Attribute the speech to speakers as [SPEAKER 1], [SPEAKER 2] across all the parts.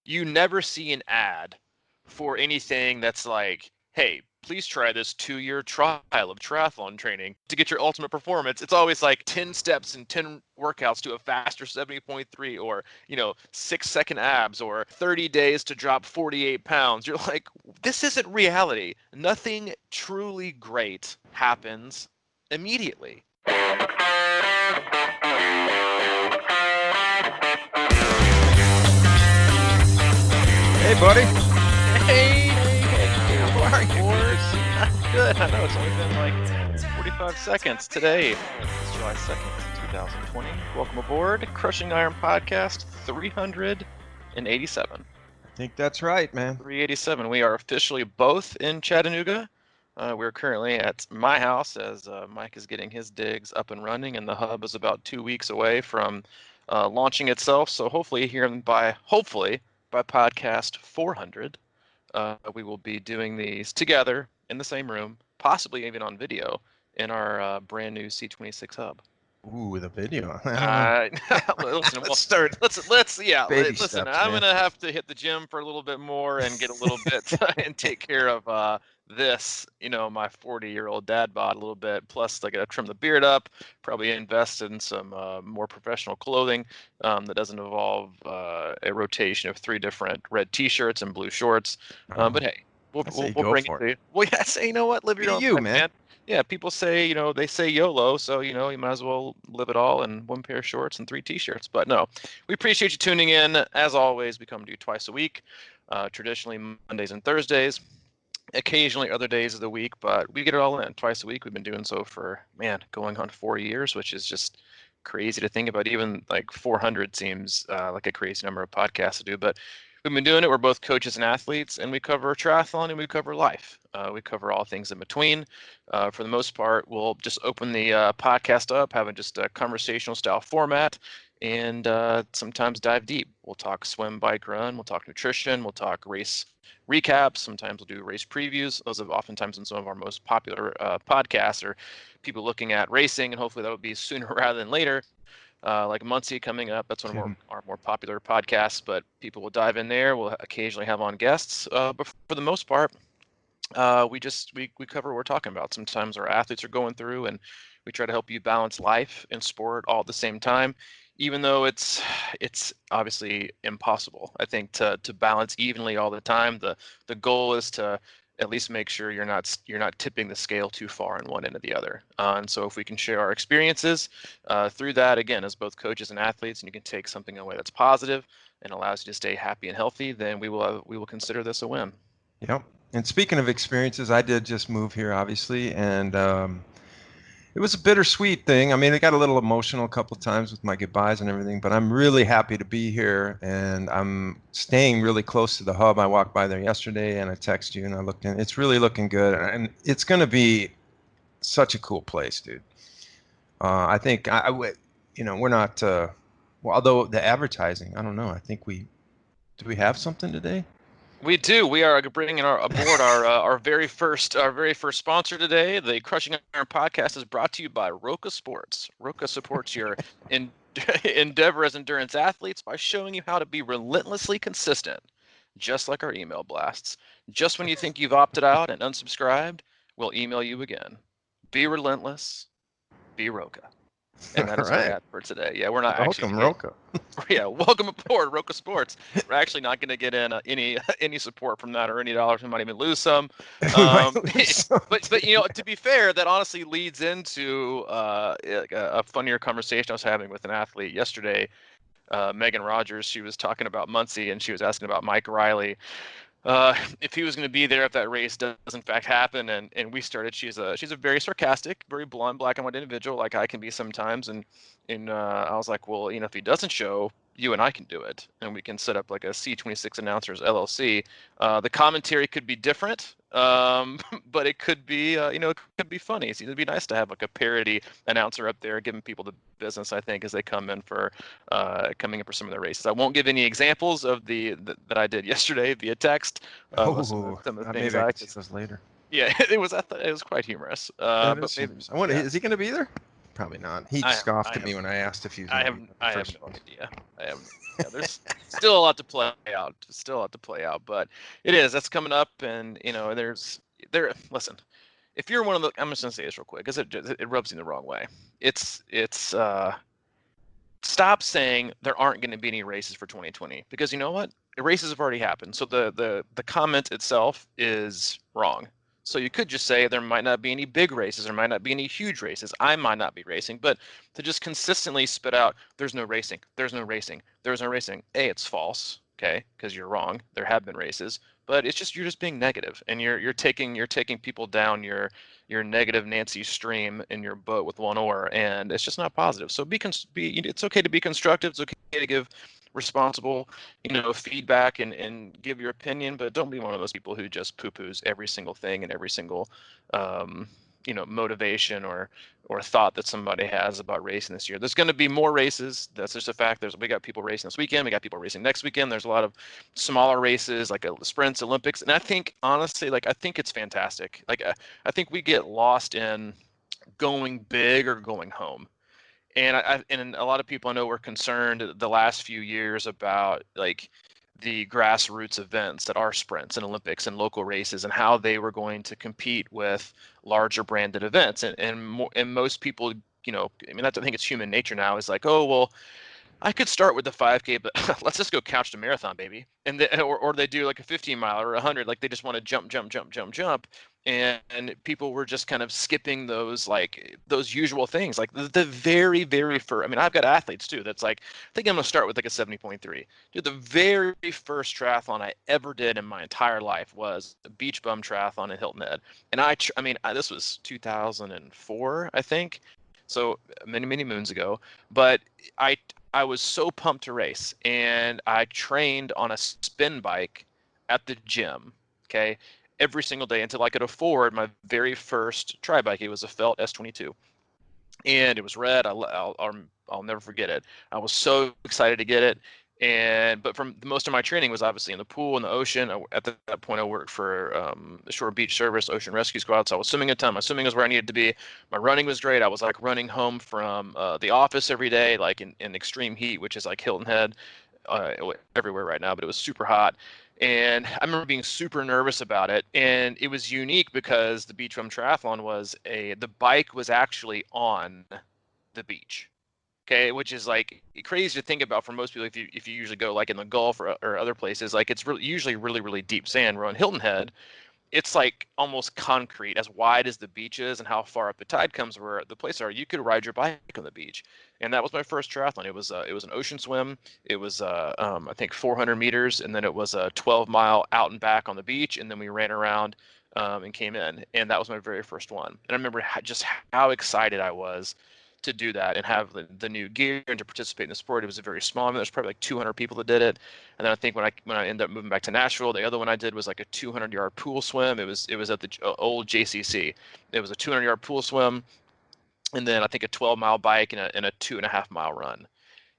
[SPEAKER 1] you never see an ad for anything that's like, hey, please try this 2-year trial of triathlon training to get your ultimate performance. It's always like 10 steps and 10 workouts to a faster 70.3, or 6-second abs, or 30 days to drop 48 pounds. You're like, this isn't reality. Nothing truly great happens immediately.
[SPEAKER 2] Hey, buddy.
[SPEAKER 1] Hey, how are you? I'm good. I know it's only been like 45 seconds today. It's July 2nd, 2020. Welcome aboard Crushing Iron Podcast 387.
[SPEAKER 2] I think that's right, man.
[SPEAKER 1] 387. We are officially both in Chattanooga. We're currently at my house as Mike is getting his digs up and running, and the hub is about 2 weeks away from launching itself. So hopefully by podcast 400, we will be doing these together in the same room, possibly even on video, in our brand new C26 Hub.
[SPEAKER 2] Ooh, the video.
[SPEAKER 1] Listen,
[SPEAKER 2] Let's start. Baby
[SPEAKER 1] listen.
[SPEAKER 2] steps,
[SPEAKER 1] I'm
[SPEAKER 2] man.
[SPEAKER 1] gonna have to hit the gym for a little bit more and get a little bit and take care of this, my 40-year-old dad bod a little bit. Plus, I gotta trim the beard up. Probably invest in some more professional clothing that doesn't involve a rotation of 3 different red T-shirts and blue shorts. But hey, we'll bring it to you. Well, yeah. Say, you know what? Live your own life, man. Yeah, people say, they say YOLO, so, you might as well live it all in 1 pair of shorts and 3 T-shirts. But no, we appreciate you tuning in. As always, we come to you twice a week, traditionally Mondays and Thursdays, occasionally other days of the week, but we get it all in twice a week. We've been doing so for, going on 4 years, which is just crazy to think about. Even like 400 seems like a crazy number of podcasts to do, but we've been doing it. We're both coaches and athletes, and we cover triathlon and we cover life. We cover all things in between. For the most part, we'll just open the podcast up, having just a conversational style format, and sometimes dive deep. We'll talk swim, bike, run. We'll talk nutrition. We'll talk race recaps. Sometimes we'll do race previews. Those have oftentimes been some of our most popular podcasts, or people looking at racing, and hopefully that would be sooner rather than later. Like Muncie coming up, that's one of our more popular podcasts, but people will dive in there. We'll occasionally have on guests, but for the most part, we cover what we're talking about. Sometimes our athletes are going through, and we try to help you balance life and sport all at the same time, even though it's obviously impossible, I think, to balance evenly all the time. The goal is to at least make sure you're not tipping the scale too far in one end or the other. And so if we can share our experiences through that, again, as both coaches and athletes, and you can take something away that's positive and allows you to stay happy and healthy, then we will consider this a win.
[SPEAKER 2] Yep. And speaking of experiences, I did just move here, obviously, and it was a bittersweet thing. I mean, it got a little emotional a couple of times with my goodbyes and everything, but I'm really happy to be here, and I'm staying really close to the hub. I walked by there yesterday, and I texted you, and I looked in. It's really looking good, and it's going to be such a cool place, dude. I think we're not. Well, although the advertising, I don't know. I think do we have something today?
[SPEAKER 1] We do. We are bringing aboard our very first sponsor today. The Crushing Iron Podcast is brought to you by Roka Sports. Roka supports your endeavor as endurance athletes by showing you how to be relentlessly consistent, just like our email blasts. Just when you think you've opted out and unsubscribed, we'll email you again. Be relentless. Be Roka. And that is our ad for today. Yeah, we're not
[SPEAKER 2] welcome, Roka.
[SPEAKER 1] Yeah, welcome aboard, Roka Sports. We're actually not going to get in any support from that or any dollars. We might even lose some. But to be fair, that honestly leads into a funnier conversation I was having with an athlete yesterday. Megan Rogers. She was talking about Muncie, and she was asking about Mike Riley. If he was going to be there if that race does in fact happen, and we started. She's a very sarcastic, very blunt, black and white individual, like I can be sometimes, and I was like, well, if he doesn't show, you and I can do it, and we can set up like a C26 Announcers LLC. The commentary could be different, but it could be it could be funny. So it'd be nice to have like a parody announcer up there giving people the business, I think, as they come in for some of the races. I won't give any examples of that I did yesterday via text. Some of the things
[SPEAKER 2] maybe I can see those later.
[SPEAKER 1] Yeah, it was quite humorous.
[SPEAKER 2] Is he going to be there? Probably not. He
[SPEAKER 1] I
[SPEAKER 2] scoffed
[SPEAKER 1] I
[SPEAKER 2] at me
[SPEAKER 1] have
[SPEAKER 2] when I asked if he was
[SPEAKER 1] I
[SPEAKER 2] going to
[SPEAKER 1] have
[SPEAKER 2] be one of the
[SPEAKER 1] I have
[SPEAKER 2] first
[SPEAKER 1] no
[SPEAKER 2] ones.
[SPEAKER 1] idea. I have yeah. There's still a lot to play out. Still a lot to play out, but it is. That's coming up, and Listen, if you're one of the, I'm just gonna say this real quick because it rubs you the wrong way. It's stop saying there aren't going to be any races for 2020 because you know what? The races have already happened. So the comment itself is wrong. So you could just say there might not be any big races, there might not be any huge races. I might not be racing, but to just consistently spit out there's no racing, there's no racing, there's no racing. A, it's false, okay? Because you're wrong. There have been races, but it's just you're just being negative and you're taking people down your negative Nancy stream in your boat with one oar, and it's just not positive. So it's okay to be constructive. It's okay to give responsible, feedback and give your opinion, but don't be one of those people who just poo-poos every single thing and every single, um, motivation or thought that somebody has about racing this year. There's going to be more races. That's just a fact. We got people racing this weekend. We got people racing next weekend. There's a lot of smaller races like sprints, Olympics, and I think honestly, I think it's fantastic. I think we get lost in going big or going home. And a lot of people I know were concerned the last few years about the grassroots events that are sprints and Olympics and local races and how they were going to compete with larger branded events. And most people, I mean, I think it's human nature now is like, oh, well, I could start with the 5K, but let's just go couch to marathon, baby. Or they do like a 15 mile or 100, like they just want to jump, jump, jump, jump, jump. And people were just kind of skipping those usual things, like the very, very first. I mean, I've got athletes too. That's like, I think I'm gonna start with like a 70.3. Dude, the very first triathlon I ever did in my entire life was a beach bum triathlon in Hilton Head, and this was 2004, I think. So many, many moons ago, but I I was so pumped to race, and I trained on a spin bike at the gym, okay, every single day until I could afford my very first tri bike. It was a Felt S22, and it was red. I'll never forget it. I was so excited to get it, but from most of my training was obviously in the pool, in the ocean. At that point, I worked for the Shore Beach Service Ocean Rescue Squad, so I was swimming a ton. My swimming was where I needed to be. My running was great. I was like running home from the office every day, like in extreme heat, which is like Hilton Head, everywhere right now, but it was super hot. And I remember being super nervous about it. And it was unique because the Beach Bum Triathlon the bike was actually on the beach. Okay, which is like crazy to think about for most people if you usually go like in the Gulf or other places, like it's usually really, really deep sand. We're on Hilton Head, it's like almost concrete, as wide as the beach is and how far up the tide comes where the places are. You could ride your bike on the beach. And that was my first triathlon. It was an ocean swim. It was I think 400 meters, and then it was a 12-mile out and back on the beach, and then we ran around and came in. And that was my very first one. And I remember just how excited I was to do that and have the new gear and to participate in the sport. It was a very small. There's probably like 200 people that did it. And then I think when I ended up moving back to Nashville, the other one I did was like a 200-yard pool swim. It was at the old JCC. It was a 200-yard pool swim, and then I think a 12-mile bike and a 2.5-mile run.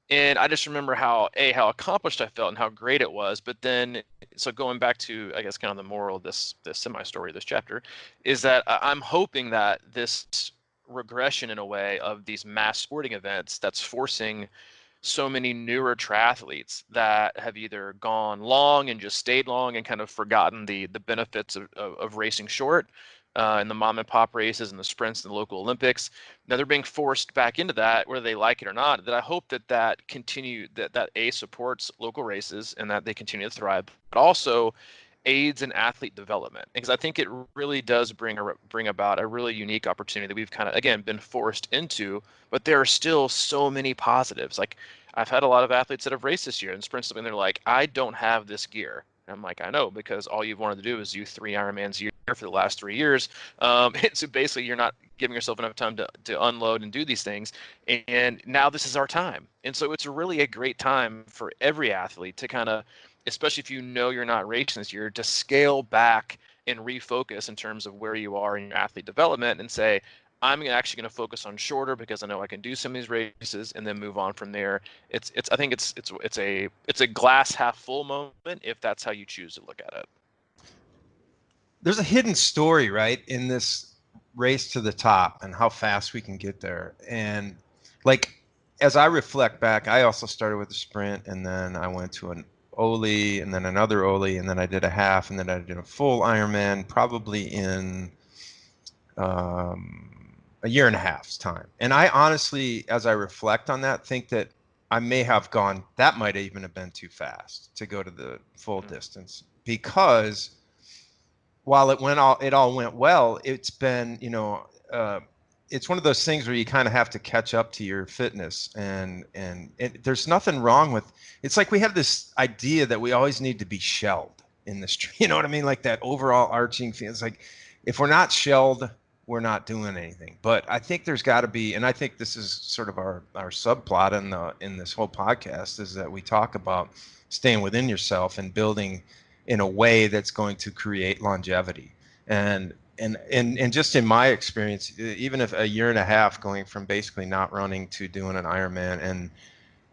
[SPEAKER 1] And I just remember how accomplished I felt and how great it was. But then, so going back to, I guess, kind of the moral of this semi-story, this chapter, is that I'm hoping that this regression in a way of these mass sporting events that's forcing so many newer triathletes that have either gone long and just stayed long and kind of forgotten the benefits of racing short in the mom and pop races and the sprints and the local Olympics. Now they're being forced back into that, whether they like it or not. That I hope that A, supports local races and that they continue to thrive, but also aids in athlete development, because I think it really does bring about a really unique opportunity that we've kind of again been forced into. But there are still so many positives. Like I've had a lot of athletes that have raced this year and sprints, and they're like, I don't have this gear. And I'm like, I know, because all you've wanted to do is do 3 Ironmans a year for the last 3 years. So basically, you're not giving yourself enough time to unload and do these things. And now this is our time. And so it's really a great time for every athlete to kind of, especially if you know you're not racing this year, to scale back and refocus in terms of where you are in your athlete development and say, I'm actually going to focus on shorter because I know I can do some of these races and then move on from there. I think it's a glass half full moment if that's how you choose to look at it.
[SPEAKER 2] There's a hidden story, right, in this race to the top and how fast we can get there. And like, as I reflect back, I also started with a sprint, and then I went to an Oli, and then another Oli, and then I did a half, and then I did a full Ironman, probably in a year and a half's time. And I honestly, as I reflect on that, think that I may have gone, that might even have been too fast to go to the full distance, because while it all went well, it's been, it's one of those things where you kind of have to catch up to your fitness, and there's nothing wrong with, it's like we have this idea that we always need to be shelled in this, you know what I mean? Like that overall arching thing. It's like, if we're not shelled, we're not doing anything. But I think there's got to be, and I think this is sort of our subplot in this whole podcast, is that we talk about staying within yourself and building in a way that's going to create longevity. And just in my experience, even if a year and a half going from basically not running to doing an Ironman, and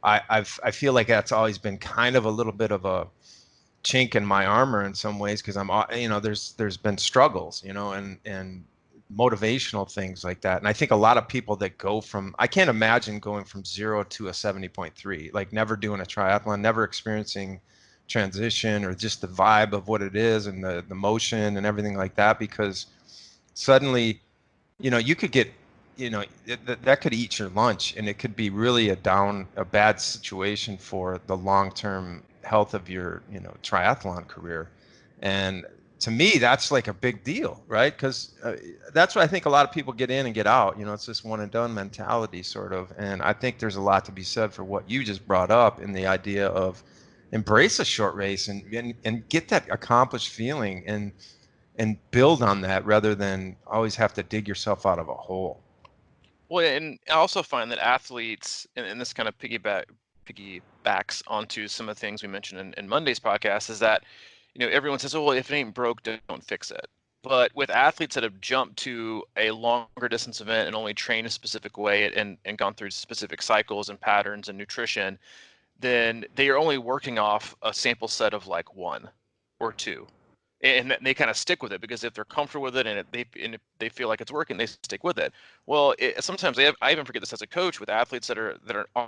[SPEAKER 2] I feel like that's always been kind of a little bit of a chink in my armor in some ways, because I'm, there's been struggles, and motivational things like that. And I think a lot of people that go from, I can't imagine going from 0 to a 70.3, like never doing a triathlon, never experiencing transition or just the vibe of what it is, and the motion and everything like that, because suddenly, you could get, that could eat your lunch, and it could be really a bad situation for the long-term health of your, triathlon career. And to me, that's like a big deal, right? Because that's what I think a lot of people get in and get out. It's this one and done mentality, sort of. And I think there's a lot to be said for what you just brought up in the idea of embrace a short race, and get that accomplished feeling, and build on that, rather than always have to dig yourself out of a hole.
[SPEAKER 1] Well, and I also find that athletes, and this kind of piggybacks onto some of the things we mentioned in Monday's podcast, is that, everyone says, oh, well, if it ain't broke, don't fix it. But with athletes that have jumped to a longer distance event and only trained a specific way, and gone through specific cycles and patterns and nutrition, then they are only working off a sample set of like one or two. And they kind of stick with it, because if they're comfortable with it, and if they feel like it's working, they stick with it. Well, sometimes I even forget this as a coach, with athletes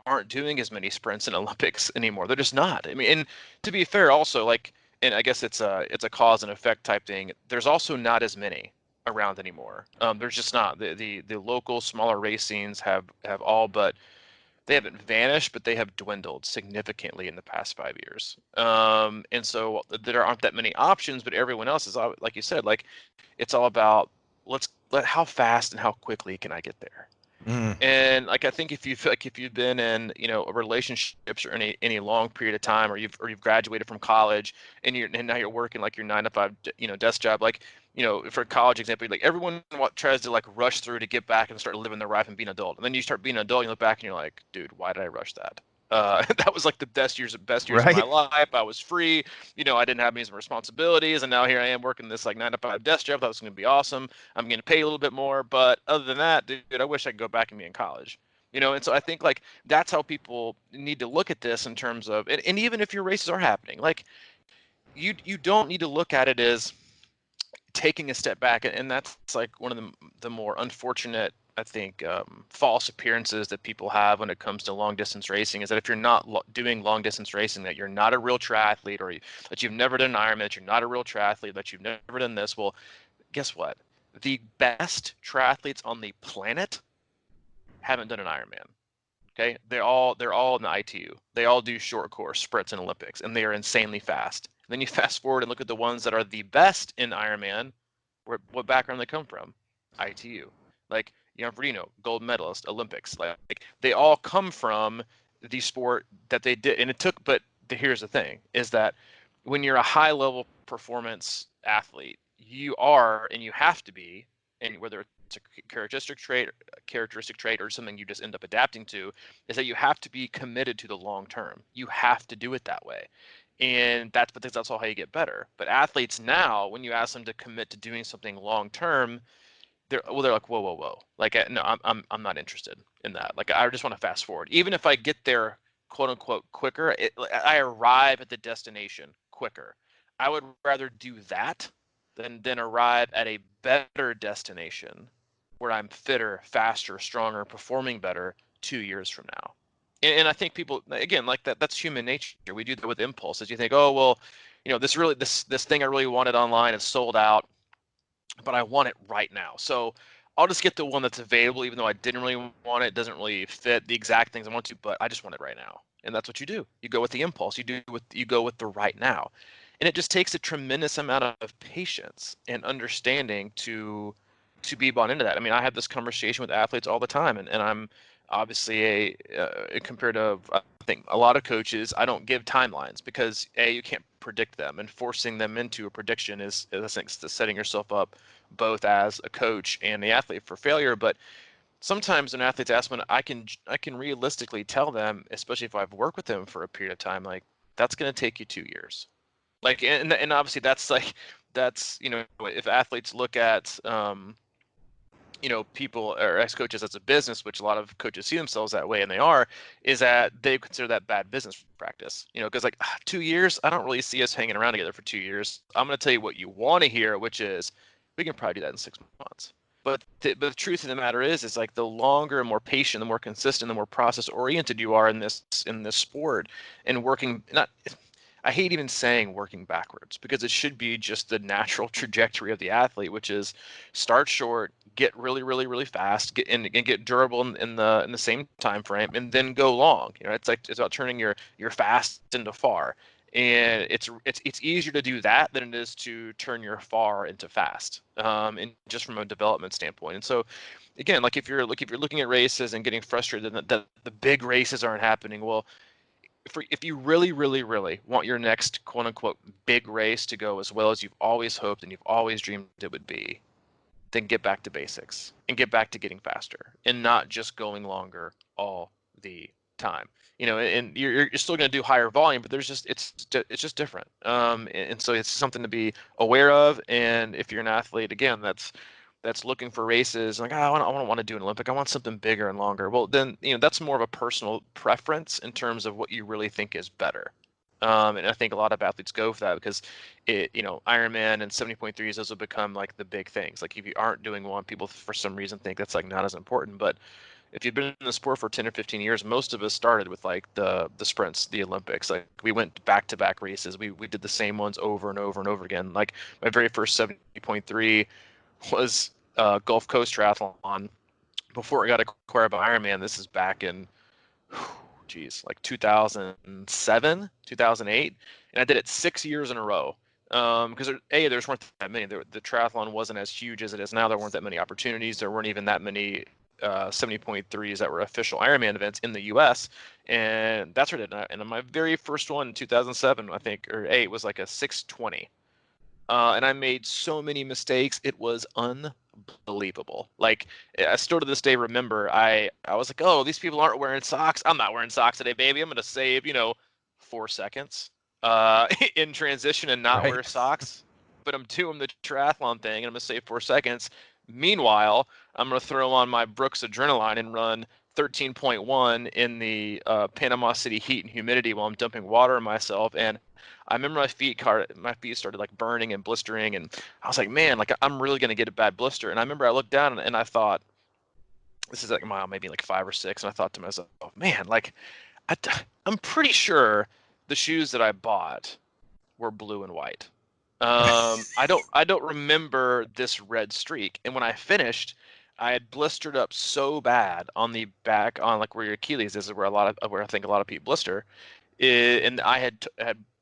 [SPEAKER 1] aren't doing as many sprints in Olympics anymore. They're just not. I mean, and to be fair, also, like, and I guess it's a cause and effect type thing. There's also not as many around anymore. There's just not. The local smaller race scenes have all but, they haven't vanished, but they have dwindled significantly in the past 5 years. And so there aren't that many options, but everyone else is, like you said, like, it's all about, how fast and how quickly can I get there?
[SPEAKER 2] Mm.
[SPEAKER 1] And like, I think if you've been in, relationships or any long period of time, or you've graduated from college, and now you're working like your 9 to 5 desk job, like, for a college example, like, everyone tries to like rush through to get back and start living their life and being an adult, and then you start being an adult, you look back and you're like, dude, why did I rush that? That was like the best years of my
[SPEAKER 2] Right.
[SPEAKER 1] life. I was free, I didn't have any responsibilities, and now here I am working this like 9 to 5 desk job. That was going to be awesome. I'm going to pay a little bit more, but other than that, dude, I wish I could go back and be in college. And so I think, like, that's how people need to look at this, in terms of, and even if your races are happening, like, you don't need to look at it as taking a step back, and that's like one of the more unfortunate, I think, false appearances that people have when it comes to long distance racing, is that if you're not doing long distance racing, that you're not a real triathlete, or that you've never done an Ironman, that you're not a real triathlete, that you've never done this. Well, guess what? The best triathletes on the planet haven't done an Ironman. Okay, they're all in the ITU. They all do short course sprints in Olympics, and they are insanely fast. And then you fast forward and look at the ones that are the best in Ironman. What background they come from? ITU. Like Jan Frodeno, gold medalist, Olympics. Like they all come from the sport that they did, and it took. But here's the thing: is that when you're a high level performance athlete, you are, and you have to be, and whether it's a characteristic trait or something you just end up adapting to, is that you have to be committed to the long term. You have to do it that way. And that's all how you get better. But athletes now, when you ask them to commit to doing something long term, they're like, whoa, whoa, whoa. Like, no, I'm not interested in that. Like, I just want to fast forward. Even if I get there, quote unquote, quicker, I arrive at the destination quicker. I would rather do that than arrive at a better destination where I'm fitter, faster, stronger, performing better 2 years from now. And I think people, again, like that's human nature. We do that with impulses. You think, oh, well, this thing I really wanted online is sold out, but I want it right now. So I'll just get the one that's available, even though I didn't really want it. It doesn't really fit the exact things I want to, but I just want it right now. And that's what you do. You go with the impulse. You go with the right now. And it just takes a tremendous amount of patience and understanding to be bought into that. I mean, I have this conversation with athletes all the time, and I'm obviously compared to I think a lot of coaches, I don't give timelines because you can't predict them, and forcing them into a prediction is I think setting yourself up both as a coach and the athlete for failure. But sometimes when athletes ask me, I can realistically tell them, especially if I've worked with them for a period of time, like that's going to take you 2 years. Like, and obviously that's like that's if athletes look at people or ex coaches as a business, which a lot of coaches see themselves that way, and they are, is that they consider that bad business practice. Because like 2 years, I don't really see us hanging around together for 2 years. I'm going to tell you what you want to hear, which is we can probably do that in 6 months. But the truth of the matter is like the longer and more patient, the more consistent, the more process oriented you are in this sport and working not. I hate even saying working backwards because it should be just the natural trajectory of the athlete, which is start short, get really, really, really fast, and get durable in the same time frame, and then go long. It's about turning your fast into far, and it's easier to do that than it is to turn your far into fast, and just from a development standpoint. And so, again, like if you're looking at races and getting frustrated that the big races aren't happening, well, if you really, really, really want your next quote unquote big race to go as well as you've always hoped and you've always dreamed it would be, then get back to basics and get back to getting faster and not just going longer all the time. And you're still going to do higher volume, but it's just different. And so it's something to be aware of. And if you're an athlete, again, that's looking for races like, I don't want to do an Olympic. I want something bigger and longer. Well, then, that's more of a personal preference in terms of what you really think is better. And I think a lot of athletes go for that because Ironman and 70.3s, those have become like the big things. Like if you aren't doing one, people for some reason think that's like not as important. But if you've been in the sport for 10 or 15 years, most of us started with like the sprints, the Olympics. Like we went back to back races. We did the same ones over and over and over again. Like my very first 70.3 was Gulf Coast Triathlon before it got acquired by Ironman. This is back in, like 2007, 2008, and I did it 6 years in a row. Because there weren't that many. The triathlon wasn't as huge as it is now. There weren't that many opportunities. There weren't even that many 70.3s that were official Ironman events in the U.S. And that's what I did. And my very first one in 2007, I think, or 8, was like a 6:20. And I made so many mistakes. It was unbelievable. Like I still to this day remember I was like, oh, these people aren't wearing socks. I'm not wearing socks today, baby. I'm gonna save 4 seconds in transition and not wear
[SPEAKER 2] Right.
[SPEAKER 1] socks. But I'm doing the triathlon thing and I'm gonna save 4 seconds. Meanwhile, I'm gonna throw on my Brooks Adrenaline and run 13.1 in the Panama City heat and humidity while I'm dumping water on myself. And I remember my feet started like burning and blistering, and I was like, man, like I'm really gonna get a bad blister. And I remember I looked down and I thought, this is like mile maybe like 5 or 6, and I thought to myself, man, like I, I'm pretty sure the shoes that I bought were blue and white. I don't remember this red streak. And when I finished, I had blistered up so bad on the back, on like where your Achilles is, where I think a lot of people blister. And I had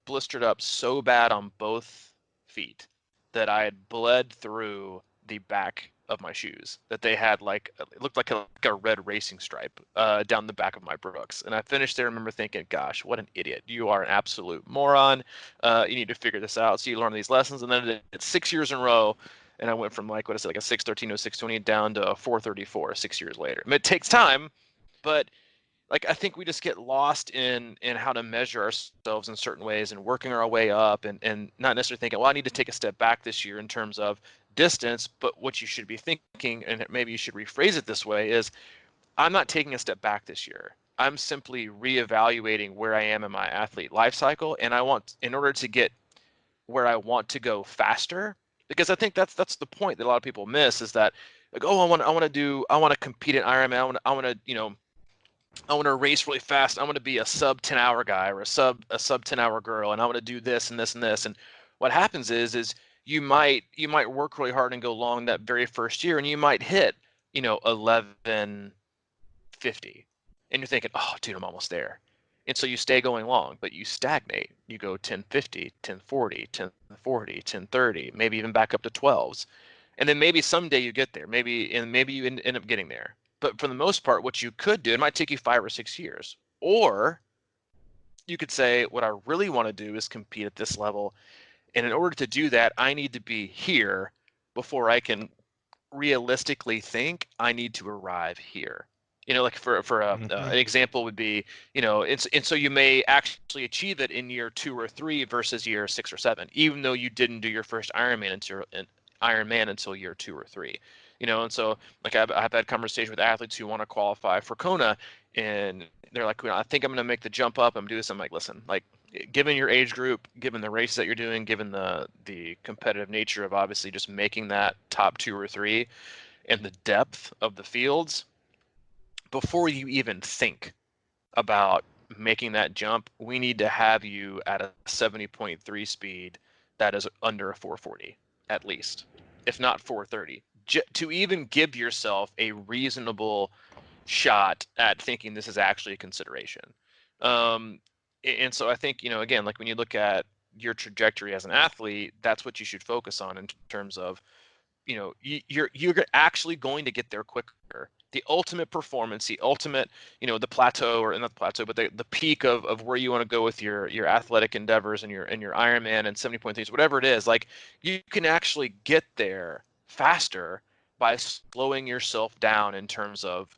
[SPEAKER 1] blistered up so bad on both feet that I had bled through the back of my shoes, that they had like it looked like a red racing stripe down the back of my Brooks. And I finished there. I remember thinking, gosh, what an idiot. You are an absolute moron. You need to figure this out. So you learn these lessons. And then it's 6 years in a row, and I went from like what is it, like a 6:13 to a 6:20 down to a 4:34 6 years later. I mean, it takes time, but like I think we just get lost in how to measure ourselves in certain ways and working our way up, and not necessarily thinking, well, I need to take a step back this year in terms of distance. But what you should be thinking, and maybe you should rephrase it this way, is I'm not taking a step back this year. I'm simply reevaluating where I am in my athlete life cycle, and in order to get where I want to go faster, because I think that's the point that a lot of people miss, is that like, oh, I want to compete in Ironman. I want to race really fast. I want to be a sub 10-hour guy or a sub 10-hour girl, and I want to do this and this and this. And what happens is you might work really hard and go long that very first year, and you might hit 11:50, and you're thinking, oh, dude, I'm almost there. And so you stay going long, but you stagnate. You go 10:50, 10:40, 10:40, 10:30, maybe even back up to 12s. And then maybe someday you get there. Maybe you end up getting there. But for the most part, what you could do, it might take you 5 or 6 years. Or you could say, what I really want to do is compete at this level. And in order to do that, I need to be here before I can realistically think I need to arrive here. Like an example would be, and so you may actually achieve it in year 2 or 3 versus year 6 or 7, even though you didn't do your first Ironman until year 2 or 3. And so like I've had conversations with athletes who want to qualify for Kona, and they're like, I think I'm going to make the jump up. I'm doing this. I'm like, listen, like, given your age group, given the races that you're doing, given the competitive nature of obviously just making that top 2 or 3, and the depth of the fields, before you even think about making that jump, we need to have you at a 70.3 speed that is under a 440 at least, if not 430, to even give yourself a reasonable shot at thinking this is actually a consideration. And so I think, again, like when you look at your trajectory as an athlete, that's what you should focus on in terms of, you're actually going to get there quicker. The ultimate performance, the ultimate, the plateau, or not the plateau, but the peak of where you want to go with your athletic endeavors and your Ironman and 70.3s, whatever it is, like, you can actually get there faster by slowing yourself down in terms of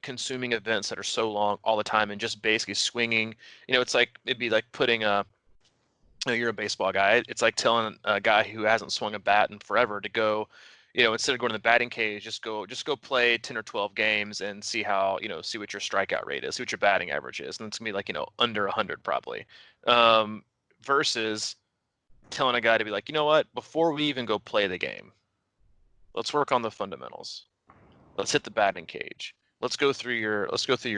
[SPEAKER 1] consuming events that are so long all the time and just basically swinging. It'd be like putting you're a baseball guy. It's like telling a guy who hasn't swung a bat in forever to go, instead of going to the batting cage, just go play 10 or 12 games and see how, see what your strikeout rate is, see what your batting average is. And it's gonna be like, under 100 probably. Versus telling a guy to be like, you know what, before we even go play the game, let's work on the fundamentals. Let's hit the batting cage. Let's go through your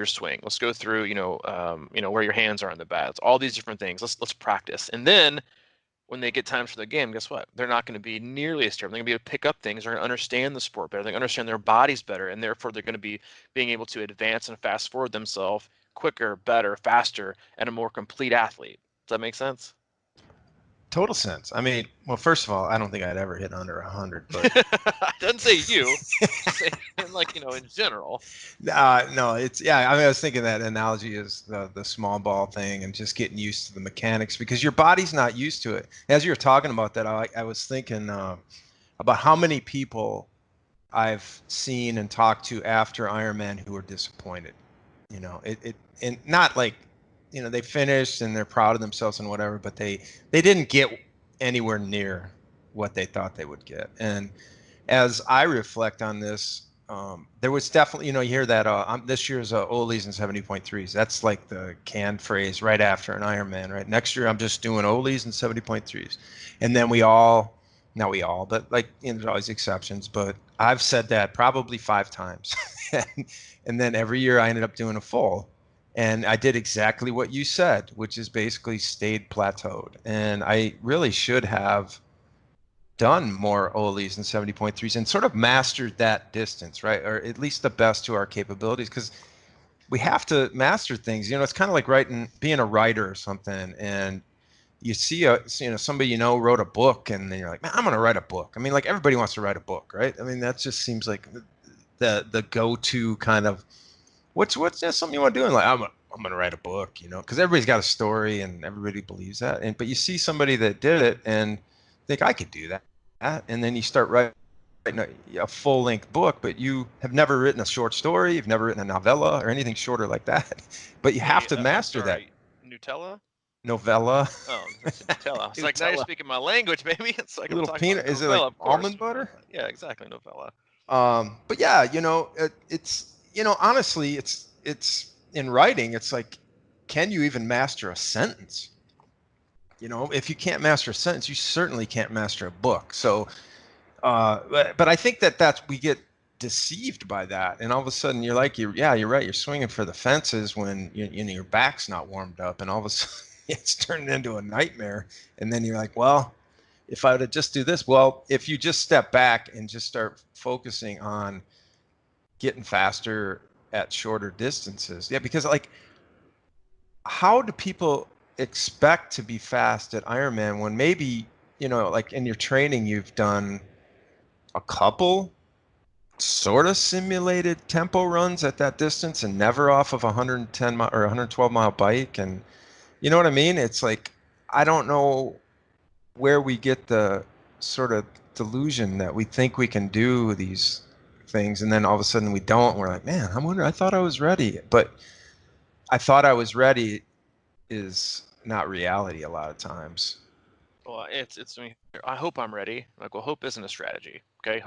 [SPEAKER 1] swing. Let's go through, where your hands are on the bat. All these different things. Let's practice. And then when they get time for the game, guess what? They're not going to be nearly as terrible. They're going to be able to pick up things. They're going to understand the sport better. They're going to understand their bodies better, and therefore they're going to be being able to advance and fast forward themselves quicker, better, faster, and a more complete athlete. Does that make sense?
[SPEAKER 2] Total sense. I mean, well, first of all, I don't think I'd ever hit under 100, but
[SPEAKER 1] I didn't say you. Say, like, in general.
[SPEAKER 2] no, it's, yeah. I mean, I was thinking that analogy is the small ball thing and just getting used to the mechanics because your body's not used to it. As you were talking about that, I was thinking about how many people I've seen and talked to after Ironman who are disappointed. And not like, they finished and they're proud of themselves and whatever, but they didn't get anywhere near what they thought they would get. And as I reflect on this, there was definitely, you hear that this year's Ollie's and 70.3s. That's like the canned phrase right after an Ironman, right? Next year, I'm just doing Ollie's and 70.3s. And then not we all, but like, there's always exceptions, but I've said that probably 5 times. and then every year I ended up doing a full. And I did exactly what you said, which is basically stayed plateaued. And I really should have done more Ollie's and 70.3s and sort of mastered that distance, right? Or at least the best to our capabilities, because we have to master things. It's kind of like being a writer or something. And you see somebody wrote a book, and then you're like, man, I'm going to write a book. I mean, like, everybody wants to write a book, right? I mean, that just seems like the go-to kind of, what's just something you want to do? And like, I'm going to write a book, because everybody's got a story and everybody believes that. But you see somebody that did it and think, I could do that. And then you start writing a full-length book, but you have never written a short story. You've never written a novella or anything shorter like that. But you have to master that.
[SPEAKER 1] Nutella?
[SPEAKER 2] Novella.
[SPEAKER 1] Oh, that's Nutella. It's like, now you're speaking my language, baby. It's like,
[SPEAKER 2] a little peanut. Is it
[SPEAKER 1] novella,
[SPEAKER 2] like almond butter?
[SPEAKER 1] Yeah, exactly, novella.
[SPEAKER 2] But yeah, it's, honestly, it's in writing, it's like, can you even master a sentence? If you can't master a sentence, you certainly can't master a book. So, but I think that's, we get deceived by that, and all of a sudden you're like, you're right, you're swinging for the fences when your back's not warmed up, and all of a sudden it's turned into a nightmare. And then you're like, well, if I were to just do this, well, if you just step back and just start focusing on getting faster at shorter distances. Yeah, because like, how do people expect to be fast at Ironman when maybe, like in your training, you've done a couple sort of simulated tempo runs at that distance and never off of a 110 mile or 112 mile bike? And you know what I mean? It's like, I don't know where we get the sort of delusion that we think we can do these things, and then all of a sudden we don't. We're like, man, I thought I was ready. But I thought I was ready is not reality a lot of times.
[SPEAKER 1] Well, it's me. I hope I'm ready. Like, well, hope isn't a strategy. Okay,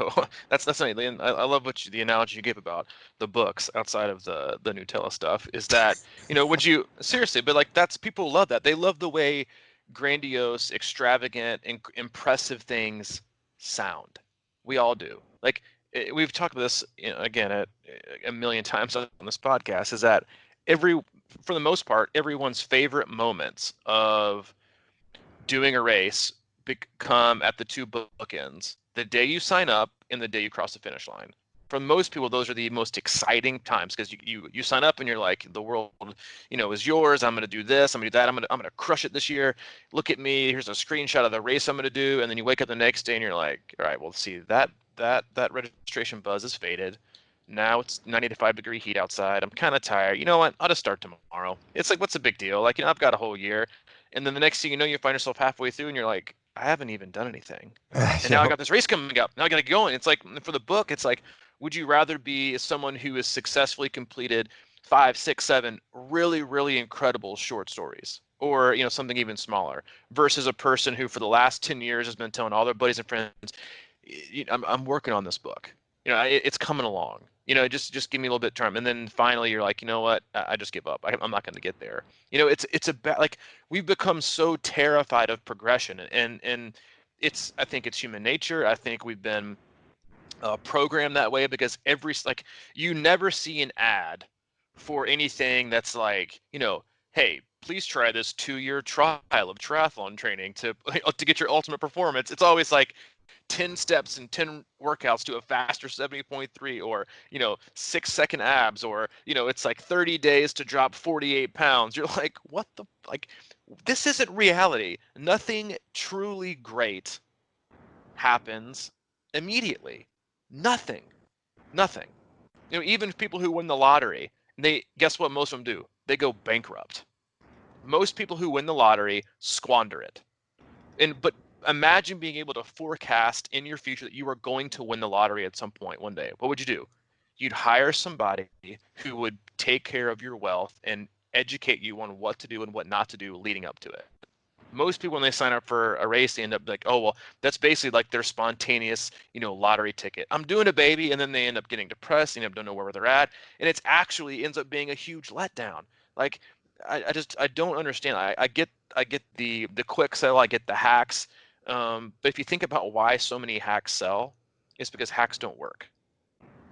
[SPEAKER 1] that's something. And I love the analogy you gave about the books outside of the Nutella stuff. Is that, would you seriously? But like, that's, people love that. They love the way grandiose, extravagant, and impressive things sound. We all do. Like, we've talked about this, again a million times on this podcast. Is that for the most part, everyone's favorite moments of doing a race become at the two bookends: the day you sign up and the day you cross the finish line. For most people, those are the most exciting times, because you sign up and you're like, the world, is yours. I'm going to do this. I'm going to do that. I'm going to crush it this year. Look at me. Here's a screenshot of the race I'm going to do. And then you wake up the next day and you're like, all right, well, see, that registration buzz is faded. Now it's 95-degree heat outside. I'm kind of tired. You know what? I'll just start tomorrow. It's like, what's the big deal? Like, I've got a whole year. And then the next thing you know, you find yourself halfway through and you're like, I haven't even done anything. And now I
[SPEAKER 2] Yeah.
[SPEAKER 1] got this race coming up. Now I got to get going. It's like, for the book, it's like, would you rather be someone who has successfully completed 5, 6, 7 really, really incredible short stories, or, something even smaller, versus a person who for the last 10 years has been telling all their buddies and friends, I'm working on this book. It's coming along. Just give me a little bit of time. And then finally you're like, you know what? I just give up. I'm not going to get there. It's about, like, we've become so terrified of progression, and I think it's human nature. I think we've been programmed that way, because like, you never see an ad for anything that's like, hey, please try this 2-year trial of triathlon training to get your ultimate performance. It's always like 10 steps and 10 workouts to a faster 70.3, or 6-second abs, or it's like 30 days to drop 48 pounds. You're like, what the, like, this isn't reality. Nothing truly great happens immediately. Nothing. Even people who win the lottery, they, guess what most of them do? They go bankrupt. Most people who win the lottery squander it. But imagine being able to forecast in your future that you are going to win the lottery at some point one day. What would you do? You'd hire somebody who would take care of your wealth and educate you on what to do and what not to do leading up to it. Most people, when they sign up for a race, they end up like, oh, well, that's basically like their spontaneous, lottery ticket. I'm doing a baby, and then they end up getting depressed, and don't know where they're at, and it's actually ends up being a huge letdown. Like, I don't understand. I get the quick sell, I get the hacks, but if you think about why so many hacks sell, it's because hacks don't work.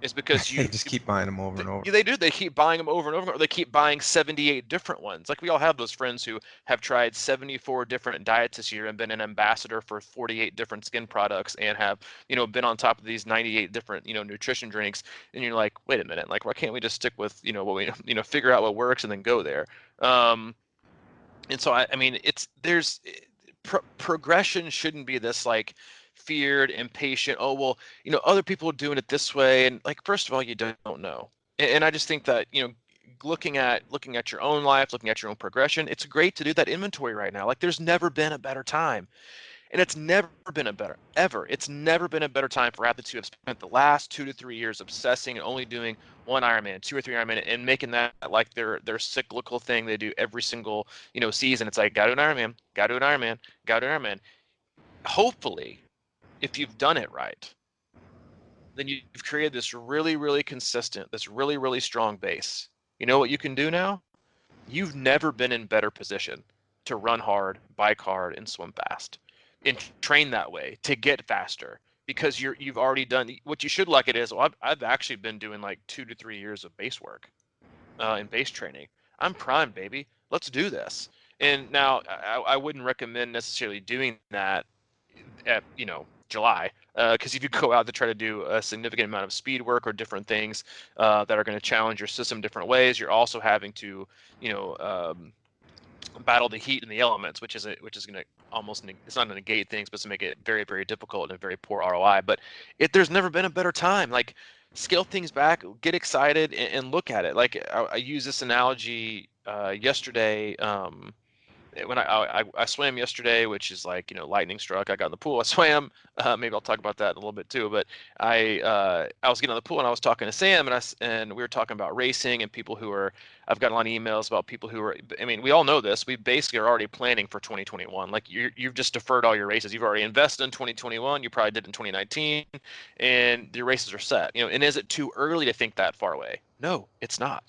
[SPEAKER 1] It's because
[SPEAKER 2] They just keep buying them over and over.
[SPEAKER 1] they do. They keep buying them over and over, or they keep buying 78 different ones. Like, we all have those friends who have tried 74 different diets this year and been an ambassador for 48 different skin products, and have, been on top of these 98 different, nutrition drinks. And you're like, wait a minute, like, why can't we just stick with, what we, figure out what works and then go there? And so I mean, progression shouldn't be this, like, feared, impatient. Oh, well, other people are doing it this way, and, like, first of all, you don't know. And I just think that, looking at your own life, looking at your own progression, it's great to do that inventory right now. Like, there's never been a better time. And it's never been a better, ever. It's never been a better time for athletes who have spent the last 2 to 3 years obsessing and only doing one Ironman, 2 or 3 Ironman, and making that like their cyclical thing they do every single, season. It's like, gotta do an Ironman, gotta do an Ironman, gotta do an Ironman. Hopefully, if you've done it right, then you've created this really, really consistent, this really, really strong base. You know what you can do now? You've never been in better position to run hard, bike hard, and swim fast, and train that way to get faster. because you've already done what you should look at is, well, I've actually been doing like 2 to 3 years of base work and base training. I'm primed, baby. Let's do this. And now I wouldn't recommend necessarily doing that at July, because if you go out to try to do a significant amount of speed work or different things that are going to challenge your system different ways, you're also having to you know um, battle the heat and the elements, which is going to almost, it's not going to negate things, but to make it very, very difficult and a very poor ROI. But there's never been a better time. Like, scale things back, get excited, and look at it. Like, I use this analogy yesterday. When I swam yesterday, which is like, lightning struck. I got in the pool, I swam. Maybe I'll talk about that in a little bit too. But I was getting on the pool and I was talking to Sam, and we were talking about racing and people who are. I've gotten a lot of emails about people who are. I mean, we all know this. We basically are already planning for 2021. Like, you've just deferred all your races. You've already invested in 2021. You probably did in 2019, and your races are set. And is it too early to think that far away? No, it's not,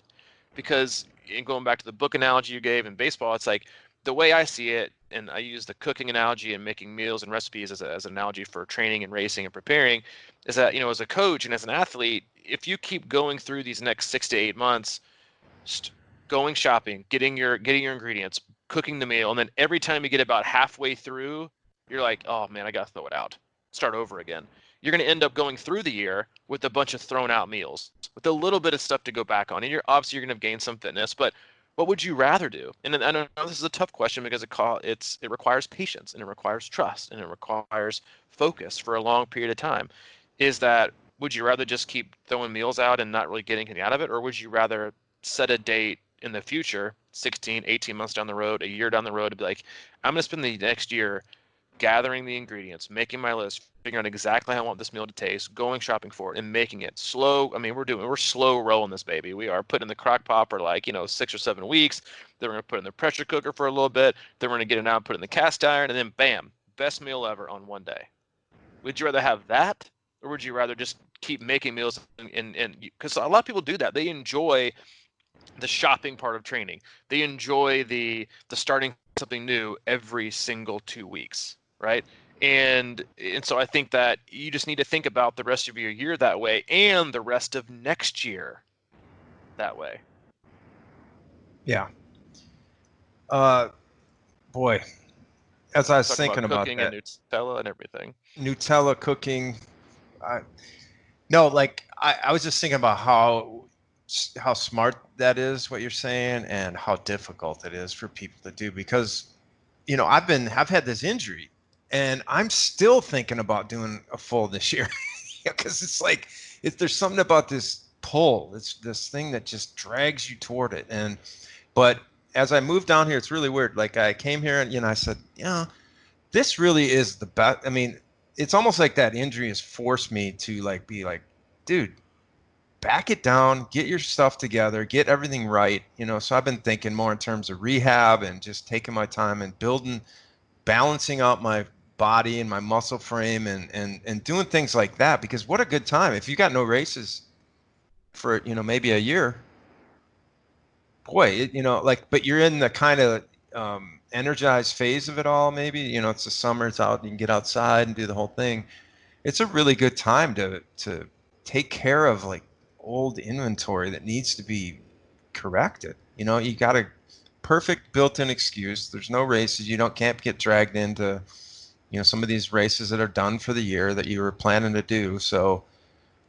[SPEAKER 1] because in going back to the book analogy you gave in baseball, it's like, the way I see it, and I use the cooking analogy and making meals and recipes as an analogy for training and racing and preparing, is that, as a coach and as an athlete, if you keep going through these next 6 to 8 months, just going shopping, getting your ingredients, cooking the meal, and then every time you get about halfway through, you're like, oh man, I gotta throw it out, start over again. You're going to end up going through the year with a bunch of thrown out meals, with a little bit of stuff to go back on. And you're going to gain some fitness, but what would you rather do? And I know this is a tough question, because it requires patience, and it requires trust, and it requires focus for a long period of time. Is that, would you rather just keep throwing meals out and not really getting anything out of it? Or would you rather set a date in the future, 16, 18 months down the road, a year down the road, to be like, I'm going to spend the next year gathering the ingredients, making my list, figuring out exactly how I want this meal to taste, going shopping for it, and making it slow. I mean, we're slow rolling this baby. We are putting in the crock pot for like 6 or 7 weeks. Then we're gonna put it in the pressure cooker for a little bit. Then we're gonna get it out, put it in the cast iron, and then bam, best meal ever on one day. Would you rather have that, or would you rather just keep making meals? And because a lot of people do that, they enjoy the shopping part of training. They enjoy the starting something new every single 2 weeks, right? And so I think that you just need to think about the rest of your year that way, and the rest of next year that way.
[SPEAKER 2] Yeah. Boy, as I was
[SPEAKER 1] Talking about
[SPEAKER 2] thinking about
[SPEAKER 1] cooking and
[SPEAKER 2] that,
[SPEAKER 1] Nutella and everything.
[SPEAKER 2] Nutella cooking, I, no, like I was just thinking about how smart that is, what you're saying, and how difficult it is for people to do, because I've had this injury, and I'm still thinking about doing a full this year, because it's like, there's something about this pull, it's this thing that just drags you toward it. But as I moved down here, it's really weird. Like, I came here and I said, this really is the best. I mean, it's almost like that injury has forced me to like be like, dude, back it down, get your stuff together, get everything right. So I've been thinking more in terms of rehab and just taking my time and building, balancing out my body and my muscle frame, and doing things like that. Because what a good time if you got no races for maybe a year. Boy, like, but you're in the kind of energized phase of it all. Maybe it's the summer, it's out, you can get outside and do the whole thing. It's a really good time to take care of like old inventory that needs to be corrected. You got a perfect built-in excuse. There's no races. You can't get dragged into some of these races that are done for the year that you were planning to do. So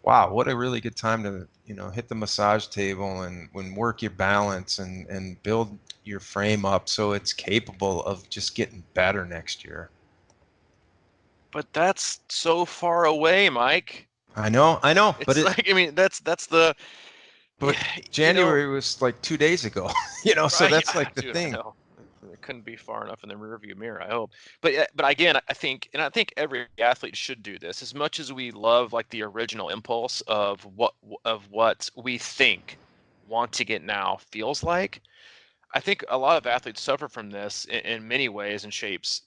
[SPEAKER 2] wow, what a really good time to hit the massage table and work your balance and build your frame up so it's capable of just getting better next year.
[SPEAKER 1] But that's so far away, Mike.
[SPEAKER 2] I know, but
[SPEAKER 1] It's like, I mean, that's the,
[SPEAKER 2] but
[SPEAKER 1] you know,
[SPEAKER 2] January was like 2 days ago, so
[SPEAKER 1] right?
[SPEAKER 2] that's like the
[SPEAKER 1] Dude, I
[SPEAKER 2] thing.
[SPEAKER 1] know. It couldn't be far enough in the rearview mirror, I hope. But again, I think every athlete should do this. As much as we love like the original impulse of what we think want to get now feels like, I think a lot of athletes suffer from this in many ways and shapes.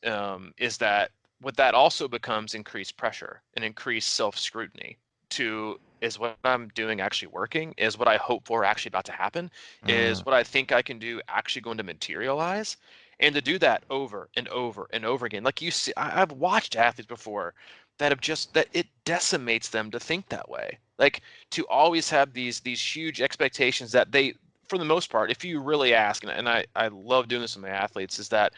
[SPEAKER 1] Is that what that also becomes increased pressure and increased self scrutiny to, is what I'm doing actually working? Is what I hope for actually about to happen?
[SPEAKER 2] Mm,
[SPEAKER 1] Is what I think I can do actually going to materialize? And to do that over and over and over again, like you see, I've watched athletes before that have just that it decimates them to think that way. Like to always have these huge expectations that they, for the most part, if you really ask, and I love doing this with my athletes, is that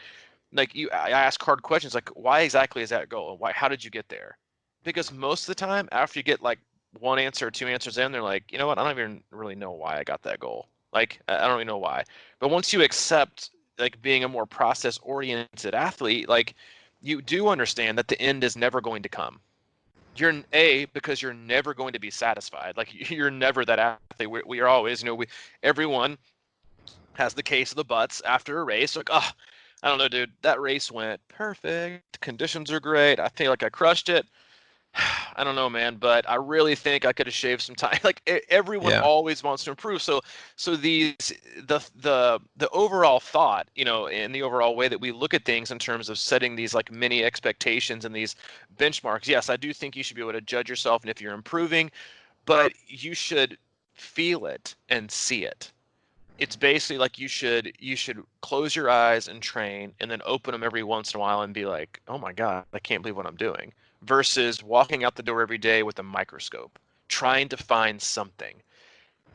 [SPEAKER 1] like I ask hard questions like why exactly is that goal? Why, how did you get there? Because most of the time after you get like one answer or two answers in, they're like, you know what, I don't even really know why I got that goal. Like I don't even know why. But once you accept like being a more process oriented athlete, like you do understand that the end is never going to come. You're because you're never going to be satisfied. Like you're never that athlete. We are always, everyone has the case of the butts after a race. Like, oh, I don't know, dude. That race went perfect. Conditions are great. I feel like I crushed it. I don't know, man, but I really think I could have shaved some time. Like everyone
[SPEAKER 2] Yeah.
[SPEAKER 1] always wants to improve. So the overall thought, and the overall way that we look at things in terms of setting these like mini expectations and these benchmarks. Yes, I do think you should be able to judge yourself and if you're improving, but you should feel it and see it. It's basically like you should close your eyes and train and then open them every once in a while and be like, oh my god, I can't believe what I'm doing, versus walking out the door every day with a microscope trying to find something.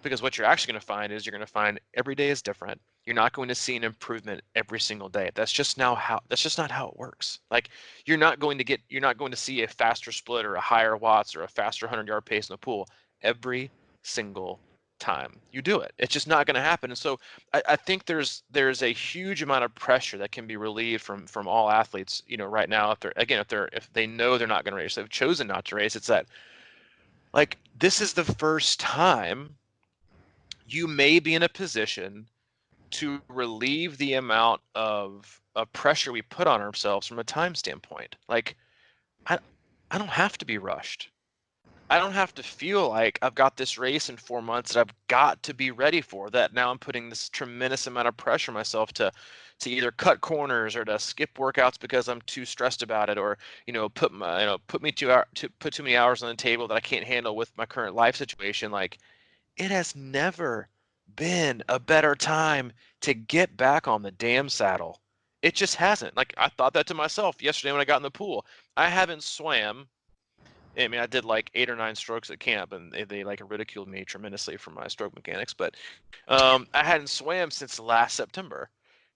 [SPEAKER 1] Because what you're actually going to find is you're going to find every day is different. You're not going to see an improvement every single day. That's just not how it works. Like you're not going to see a faster split or a higher watts or a faster 100-yard pace in the pool every single time you do it. It's just not going to happen. And so I think there's a huge amount of pressure that can be relieved from all athletes, right now, if they know they're not going to race, they've chosen not to race. It's that like this is the first time you may be in a position to relieve the amount of pressure we put on ourselves from a time standpoint. Like I I don't have to be rushed. I don't have to feel like I've got this race in 4 months that I've got to be ready for. That now I'm putting this tremendous amount of pressure on myself to either cut corners or to skip workouts because I'm too stressed about it, or put me to put too many hours on the table that I can't handle with my current life situation. Like it has never been a better time to get back on the damn saddle. It just hasn't. Like I thought that to myself yesterday when I got in the pool. I haven't swam. I mean, I did like 8 or 9 strokes at camp, and they like ridiculed me tremendously for my stroke mechanics. But I hadn't swam since last September,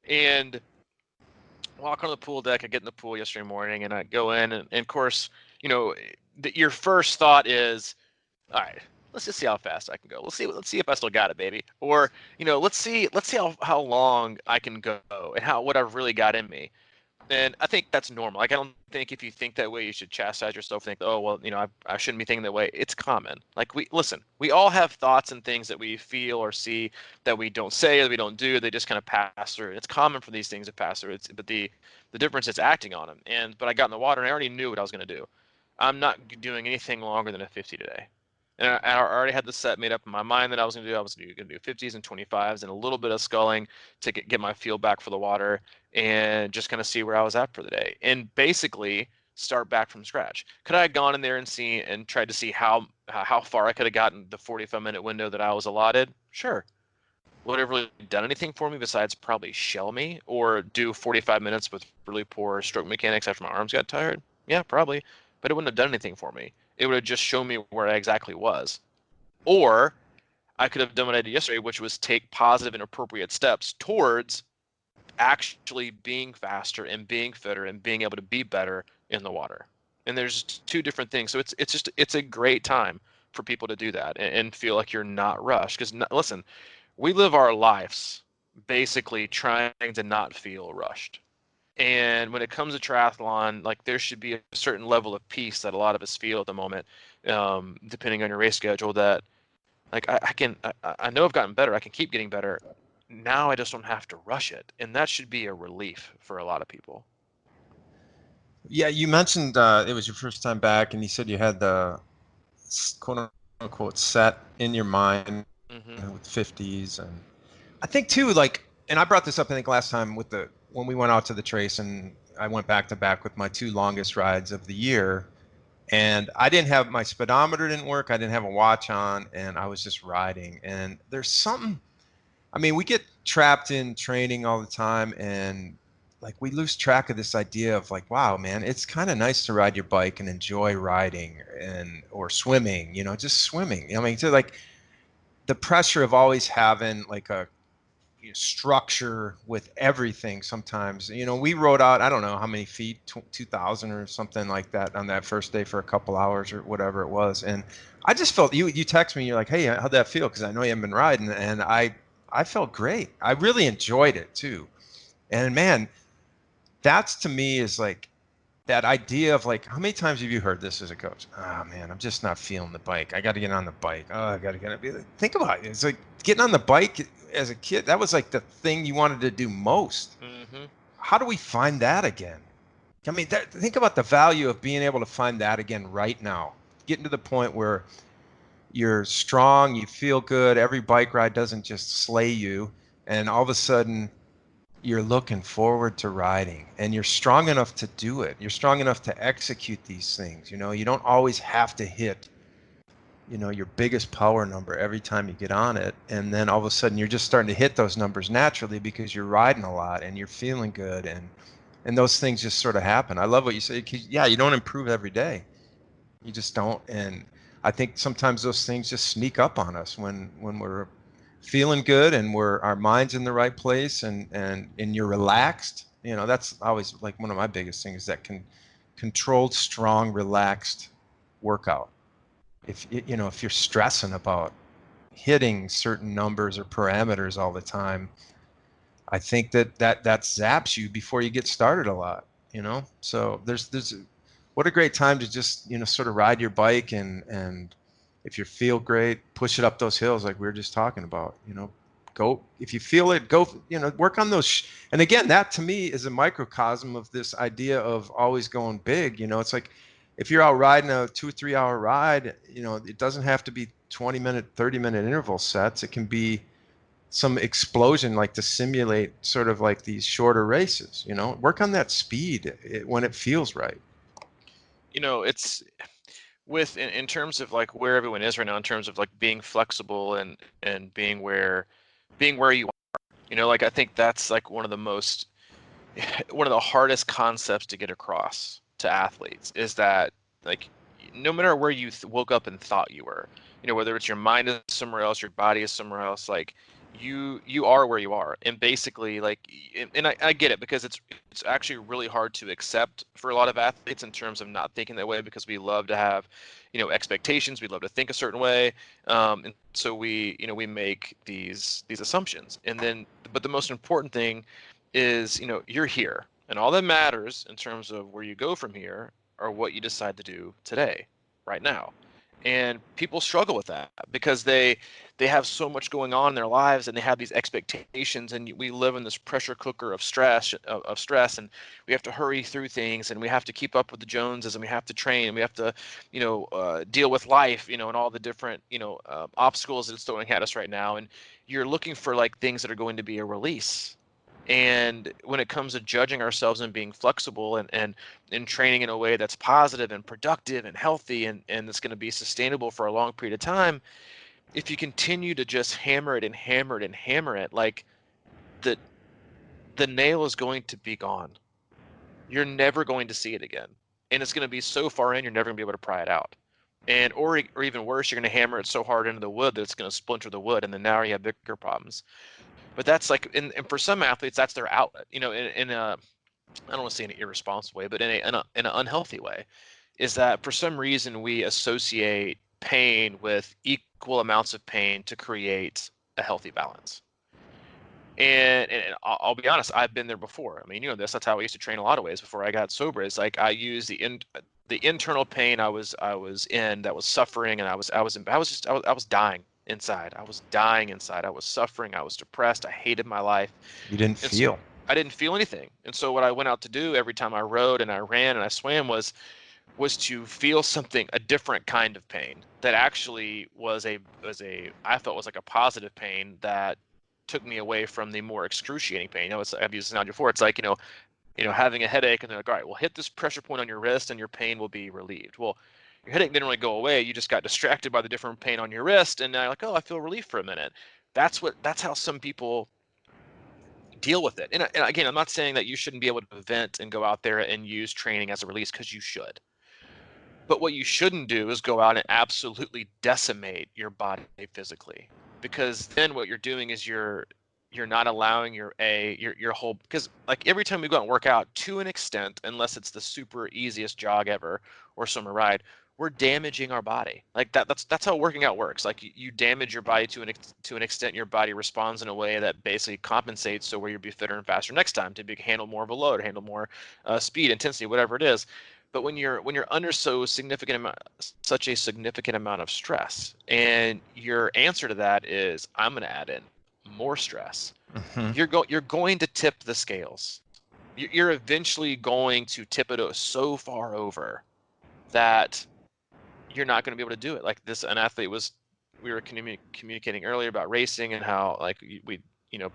[SPEAKER 1] and walk on the pool deck. I get in the pool yesterday morning, and I go in, and of course, you know, your first thought is, all right, let's just see how fast I can go. Let's see if I still got it, baby. Or, let's see how long I can go and what I've really got in me. And I think that's normal. Like I don't think if you think that way, you should chastise yourself. Think, oh well, I shouldn't be thinking that way. It's common. Like we all have thoughts and things that we feel or see that we don't say or we don't do. They just kind of pass through. It's common for these things to pass through. But the difference is acting on them. But I got in the water and I already knew what I was going to do. I'm not doing anything longer than a 50 today. And I already had the set made up in my mind that I was going to do. I was going to do 50s and 25s and a little bit of sculling to get my feel back for the water and just kind of see where I was at for the day. And basically start back from scratch. Could I have gone in there and tried to see how far I could have gotten the 45-minute window that I was allotted? Sure. Would it have really done anything for me besides probably shell me or do 45 minutes with really poor stroke mechanics after my arms got tired? Yeah, probably. But it wouldn't have done anything for me. It would have just shown me where I exactly was. Or I could have done what I did yesterday, which was take positive and appropriate steps towards actually being faster and being fitter and being able to be better in the water. And there's two different things. So it's a great time for people to do that and feel like you're not rushed. Because listen, we live our lives basically trying to not feel rushed. And when it comes to triathlon, like there should be a certain level of peace that a lot of us feel at the moment, depending on your race schedule. That like I know I've gotten better. I can keep getting better. Now I just don't have to rush it, and that should be a relief for a lot of people.
[SPEAKER 2] Yeah, you mentioned it was your first time back, and you said you had the quote unquote set in your mind
[SPEAKER 1] Hmm.
[SPEAKER 2] with 50s, and I think too, like, and I brought this up I think last time when we went out to the trace, and I went back to back with my two longest rides of the year, and I didn't have my speedometer didn't work, I didn't have a watch on, and I was just riding, and there's something. I mean, we get trapped in training all the time, and like we lose track of this idea of like, wow, man, it's kind of nice to ride your bike and enjoy riding or swimming, just swimming. I mean, so like the pressure of always having like a structure with everything. Sometimes, we rode out, I don't know how many feet, 2,000 or something like that on that first day for a couple hours or whatever it was. And I just felt, you text me, you're like, hey, how'd that feel? Because I know you haven't been riding. And I felt great. I really enjoyed it too. And man, that's to me is like that idea of like, how many times have you heard this as a coach? Oh man, I'm just not feeling the bike. I got to get on the bike. Oh, I got to get it. Think about it. It's like getting on the bike as a kid. That was like the thing you wanted to do most.
[SPEAKER 1] Mm-hmm.
[SPEAKER 2] How do we find that again? I mean, think about the value of being able to find that again right now. Getting to the point where you're strong, you feel good. Every bike ride doesn't just slay you, and all of a sudden you're looking forward to riding and you're strong enough to do it. You're strong enough to execute these things. You don't always have to hit, your biggest power number every time you get on it. And then all of a sudden you're just starting to hit those numbers naturally because you're riding a lot and you're feeling good. And those things just sort of happen. I love what you say. 'Cause, yeah, you don't improve every day. You just don't. And I think sometimes those things just sneak up on us when we're feeling good and our mind's in the right place and you're relaxed. That's always like one of my biggest things, that controlled, strong, relaxed workout. If you're stressing about hitting certain numbers or parameters all the time, I think that zaps you before you get started a lot. So there's what a great time to just, sort of ride your bike and if you feel great, push it up those hills like we were just talking about. Go, if you feel it, go, work on those. And again, that to me is a microcosm of this idea of always going big. It's like if you're out riding a 2 or 3 hour ride, it doesn't have to be 20-minute, 30-minute interval sets. It can be some explosion, like to simulate sort of like these shorter races. Work on that speed when it feels right.
[SPEAKER 1] It's in terms of like where everyone is right now, in terms of like being flexible and being where you are. Like I think that's like one of the hardest concepts to get across to athletes is that like no matter where you woke up and thought you were, whether it's your mind is somewhere else, your body is somewhere else, like you are where you are. And basically like and I get it, because it's actually really hard to accept for a lot of athletes in terms of not thinking that way, because we love to have expectations, we love to think a certain way, and so we make these assumptions. And then but the most important thing is you're here, and all that matters in terms of where you go from here are what you decide to do today, right now. And people struggle with that because they have so much going on in their lives, and they have these expectations, and we live in this pressure cooker of stress, and we have to hurry through things, and we have to keep up with the Joneses, and we have to train, and we have to deal with life, and all the different obstacles that it's throwing at us right now. And you're looking for like things that are going to be a release. And when it comes to judging ourselves and being flexible and training in a way that's positive and productive and healthy, and it's going to be sustainable for a long period of time, if you continue to just hammer it and hammer it and hammer it, like the the nail is going to be gone. You're never going to see it again. And it's going to be so far in, you're never going to be able to pry it out. And or even worse, you're going to hammer it so hard into the wood that it's going to splinter the wood, and then now you have bigger problems. But that's like, and for some athletes, that's their outlet. In a, I don't want to say in an irresponsible way, but in an unhealthy way, is that for some reason we associate pain with equal amounts of pain to create a healthy balance. And I'll be honest, I've been there before. I mean, this. That's how I used to train a lot of ways before I got sober. It's like I used the internal pain I was in, that was suffering, and I was dying inside. I was dying inside. I was suffering. I was depressed. I hated my life.
[SPEAKER 2] You didn't
[SPEAKER 1] And so
[SPEAKER 2] feel.
[SPEAKER 1] I didn't feel anything. And so what I went out to do every time I rode and I ran and I swam was to feel something, a different kind of pain that actually was a I felt was like a positive pain that took me away from the more excruciating pain. I've used this analogy before. It's like, having a headache, and they're like, all right, well, hit this pressure point on your wrist and your pain will be relieved. Well, your headache didn't really go away. You just got distracted by the different pain on your wrist, and now you're like, oh, I feel relief for a minute. That's how some people deal with it. And again, I'm not saying that you shouldn't be able to vent and go out there and use training as a release, because you should. But what you shouldn't do is go out and absolutely decimate your body physically, because then what you're doing is you're not allowing your whole, because like every time we go out and work out, to an extent, unless it's the super easiest jog ever or summer ride, we're damaging our body. Like that's how working out works. Like you damage your body to an extent. Your body responds in a way that basically compensates, so where you'll be fitter and faster next time to handle more of a load, handle more speed, intensity, whatever it is. But when you're under such a significant amount of stress, and your answer to that is, I'm going to add in more stress, you're going to tip the scales. You're eventually going to tip it so far over that you're not going to be able to do it. Like an athlete we were communicating earlier about racing, and how like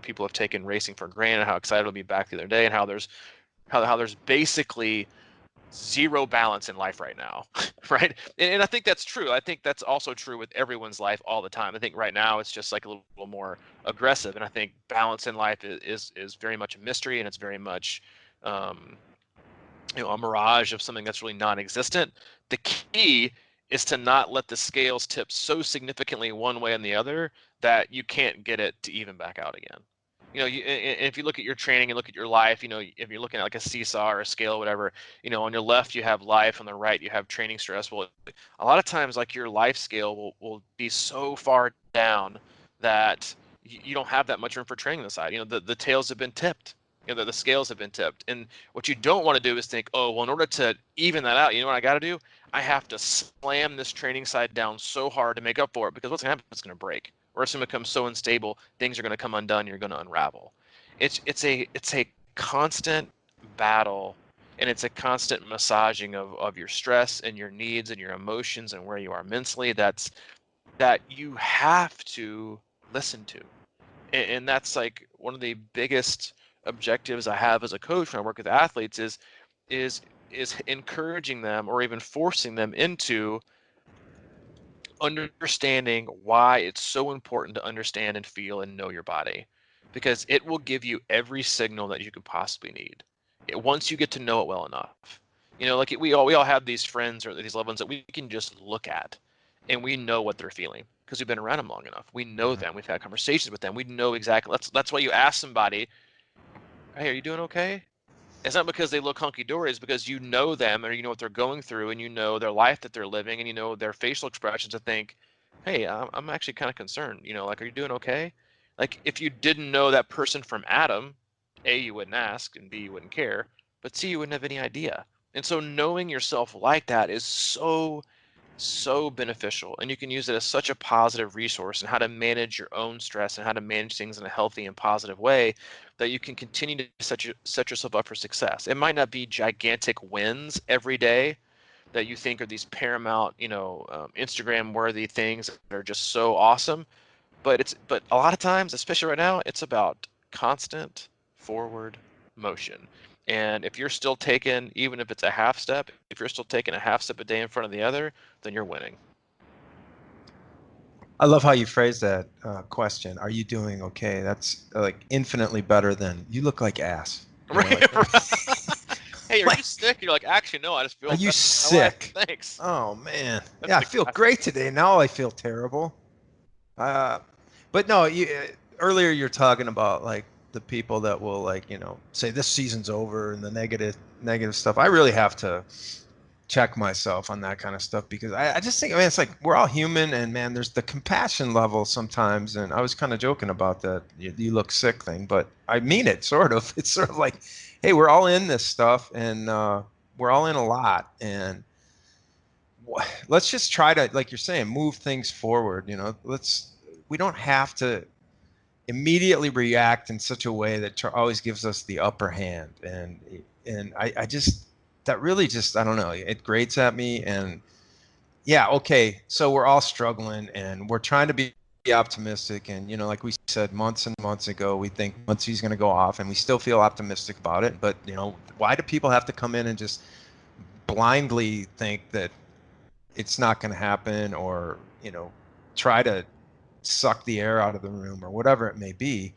[SPEAKER 1] people have taken racing for granted, how excited to be back the other day, and how there's basically zero balance in life right now. Right. And I think that's true. I think that's also true with everyone's life all the time. I think right now it's just like a little more aggressive, and I think balance in life is very much a mystery, and it's very much um, a mirage of something that's really non-existent. The key is to not let the scales tip so significantly one way and the other that you can't get it to even back out again. If you look at your training and look at your life, if you're looking at like a seesaw or a scale or whatever, on your left you have life, on the right you have training stress. Well, a lot of times like your life scale will be so far down that you don't have that much room for training on the side. The tails have been tipped. The scales have been tipped. And what you don't want to do is think, oh, well, in order to even that out, you know what I got to do? I have to slam this training side down so hard to make up for it, because what's going to happen? It's going to break, or it's going to become so unstable, things are going to come undone, you're going to unravel. It's a constant battle, and it's a constant massaging of your stress and your needs and your emotions and where you are mentally, that you have to listen to. And that's like one of the biggest objectives I have as a coach when I work with athletes is is encouraging them, or even forcing them into understanding why it's so important to understand and feel and know your body, because it will give you every signal that you could possibly need once you get to know it well enough. Like we all have these friends or these loved ones that we can just look at, and we know what they're feeling because we've been around them long enough. We know them. We've had conversations with them. We know exactly. That's why you ask somebody, "Hey, are you doing okay?" It's not because they look hunky-dory. It's because you know them, or you know what they're going through, and you know their life that they're living, and you know their facial expressions to think, hey, I'm actually kind of concerned. Like, are you doing okay? Like, if you didn't know that person from Adam, A, you wouldn't ask, and B, you wouldn't care, but C, you wouldn't have any idea. And so knowing yourself like that is so beneficial, and you can use it as such a positive resource in how to manage your own stress and how to manage things in a healthy and positive way, that you can continue to set yourself up for success. It might not be gigantic wins every day that you think are these paramount, Instagram worthy things that are just so awesome, but a lot of times, especially right now, it's about constant forward motion. And if you're still taking, even if it's a half step, if you're still taking a half step a day in front of the other, then you're winning.
[SPEAKER 2] I love how you phrase that question. Are you doing okay? That's like infinitely better than you look like ass.
[SPEAKER 1] Right. Hey, are
[SPEAKER 2] Like,
[SPEAKER 1] you sick? You're like, actually, no, I just
[SPEAKER 2] are
[SPEAKER 1] feel
[SPEAKER 2] you
[SPEAKER 1] better in my life.
[SPEAKER 2] sick?
[SPEAKER 1] Thanks.
[SPEAKER 2] Oh man.
[SPEAKER 1] That's
[SPEAKER 2] Yeah, I
[SPEAKER 1] the
[SPEAKER 2] feel
[SPEAKER 1] classic.
[SPEAKER 2] great today. Now I feel terrible. Uh, but no, earlier you're talking about like the people that will like, say this season's over and the negative stuff. I really have to check myself on that kind of stuff because I just think, I mean, it's like we're all human, and man, there's the compassion level sometimes. And I was kind of joking about that you look sick thing, but I mean it sort of. It's sort of like, hey, we're all in this stuff, and we're all in a lot, and let's just try to, like you're saying, move things forward. We don't have to immediately react in such a way that always gives us the upper hand. And I just, that really just, I don't know, it grates at me. And yeah, okay, so we're all struggling and we're trying to be optimistic. And like we said months and months ago, we think once he's going to go off, and we still feel optimistic about it. But why do people have to come in and just blindly think that it's not going to happen, or try to suck the air out of the room, or whatever it may be?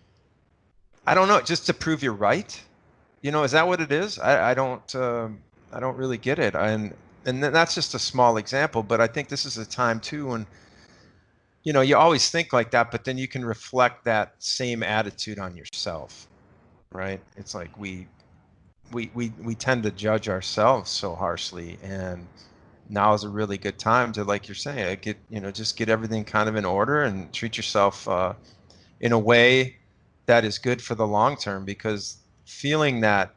[SPEAKER 2] I don't know, just to prove you're right. Is that what it is? I don't really get it. And that's just a small example, but I think this is a time too when, you always think like that, but then you can reflect that same attitude on yourself, right? It's like we tend to judge ourselves so harshly, and now is a really good time to, like you're saying, just get everything kind of in order and treat yourself in a way that is good for the long term, because feeling that,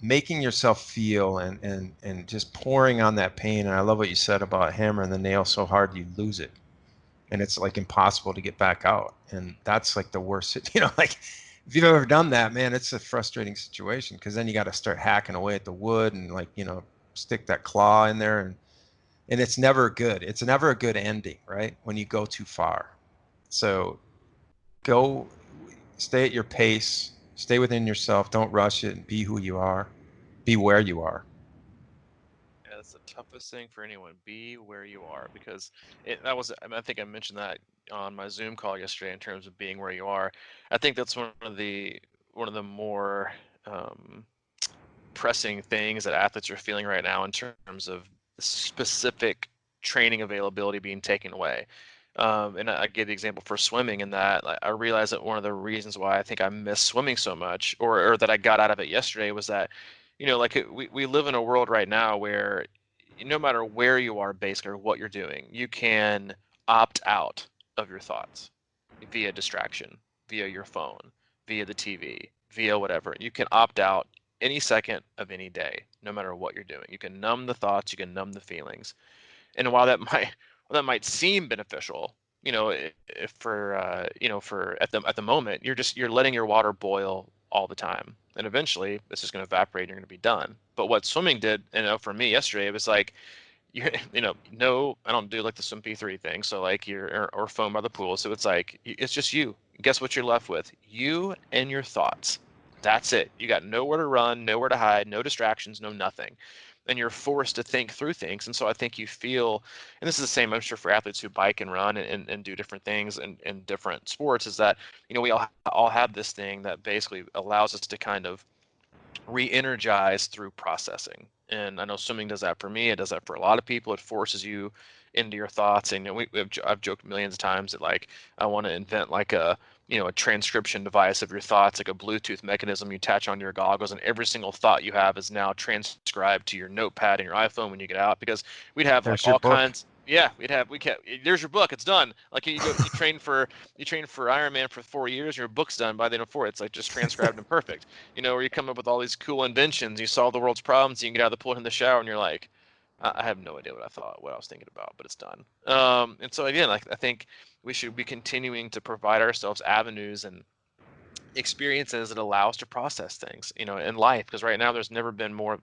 [SPEAKER 2] making yourself feel and just pouring on that pain. And I love what you said about hammering the nail so hard you lose it, and it's like impossible to get back out. And that's like the worst, like if you've ever done that, man, it's a frustrating situation, because then you got to start hacking away at the wood and, like, stick that claw in there, and it's never good. It's never a good ending, right? When you go too far. So go, stay at your pace, stay within yourself, don't rush it, and be who you are, be where you are.
[SPEAKER 1] Yeah, that's the toughest thing for anyone. Be where you are, because that was. I mean, I think I mentioned that on my Zoom call yesterday in terms of being where you are. I think that's one of the more um, pressing things that athletes are feeling right now in terms of specific training availability being taken away. And I give the example for swimming in that, like, I realized that one of the reasons why I think I miss swimming so much, or that I got out of it yesterday, was that, like we live in a world right now where no matter where you are, basically, or what you're doing, you can opt out of your thoughts via distraction, via your phone, via the TV, via whatever. You can opt out any second of any day, no matter what you're doing. You can numb the thoughts, you can numb the feelings. And while that might seem beneficial, if for for at the moment, you're letting your water boil all the time, and eventually it's just going to evaporate and you're going to be done. But what swimming did, for me yesterday, it was like, no, I don't do like the swim P3 thing. So like or foam by the pool. So it's like, it's just you. Guess what you're left with? You and your thoughts. That's it. You got nowhere to run, nowhere to hide, no distractions, no nothing. And you're forced to think through things. And so I think you feel, and this is the same, I'm sure, for athletes who bike and run and do different things in different sports, is that, we all have this thing that basically allows us to kind of re-energize through processing. And I know swimming does that for me. It does that for a lot of people. It forces you into your thoughts. And I've joked millions of times that, like, I want to invent like a transcription device of your thoughts, like a Bluetooth mechanism you attach on your goggles, and every single thought you have is now transcribed to your notepad and your iPhone when you get out. Because we'd have like
[SPEAKER 2] There's your
[SPEAKER 1] all
[SPEAKER 2] book.
[SPEAKER 1] kinds. Yeah, we can't. There's your book. It's done. Like, you train for Ironman for 4 years, your book's done by the end of four. It's like just transcribed and perfect. Where you come up with all these cool inventions, you solve the world's problems, you can get out of the pool in the shower, and you're like, I have no idea what I was thinking about, but it's done. And so again, like, I think we should be continuing to provide ourselves avenues and experiences that allow us to process things, in life. Because right now, there's never been more of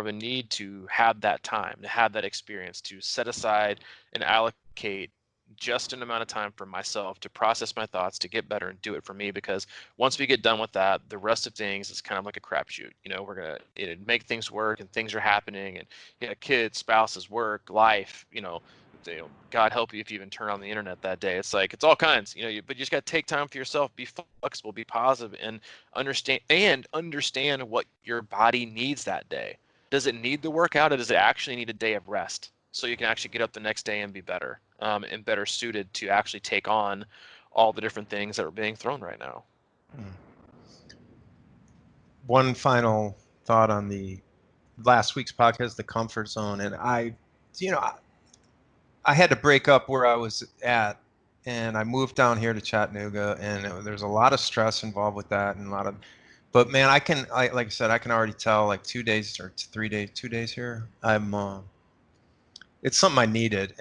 [SPEAKER 1] a need to have that time, to have that experience, to set aside and allocate just an amount of time for myself to process my thoughts, to get better and do it for me. Because once we get done with that, the rest of things is kind of like a crapshoot. We're gonna make things work, and things are happening, and kids, spouses, work, life, God help you if you even turn on the internet that day. It's like, it's all kinds, but you just got to take time for yourself, be flexible, be positive, and understand what your body needs that day. Does it need the workout, or does it actually need a day of rest, so you can actually get up the next day and be better, and better suited to actually take on all the different things that are being thrown right now.
[SPEAKER 2] One final thought on the last week's podcast, the comfort zone. And you know, I, I had to break up where I was at, and I moved down here to Chattanooga, and there's a lot of stress involved with that, and a lot of, but man, like I said, I can already tell, like 2 days or 3 days, 2 days here, it's something I needed,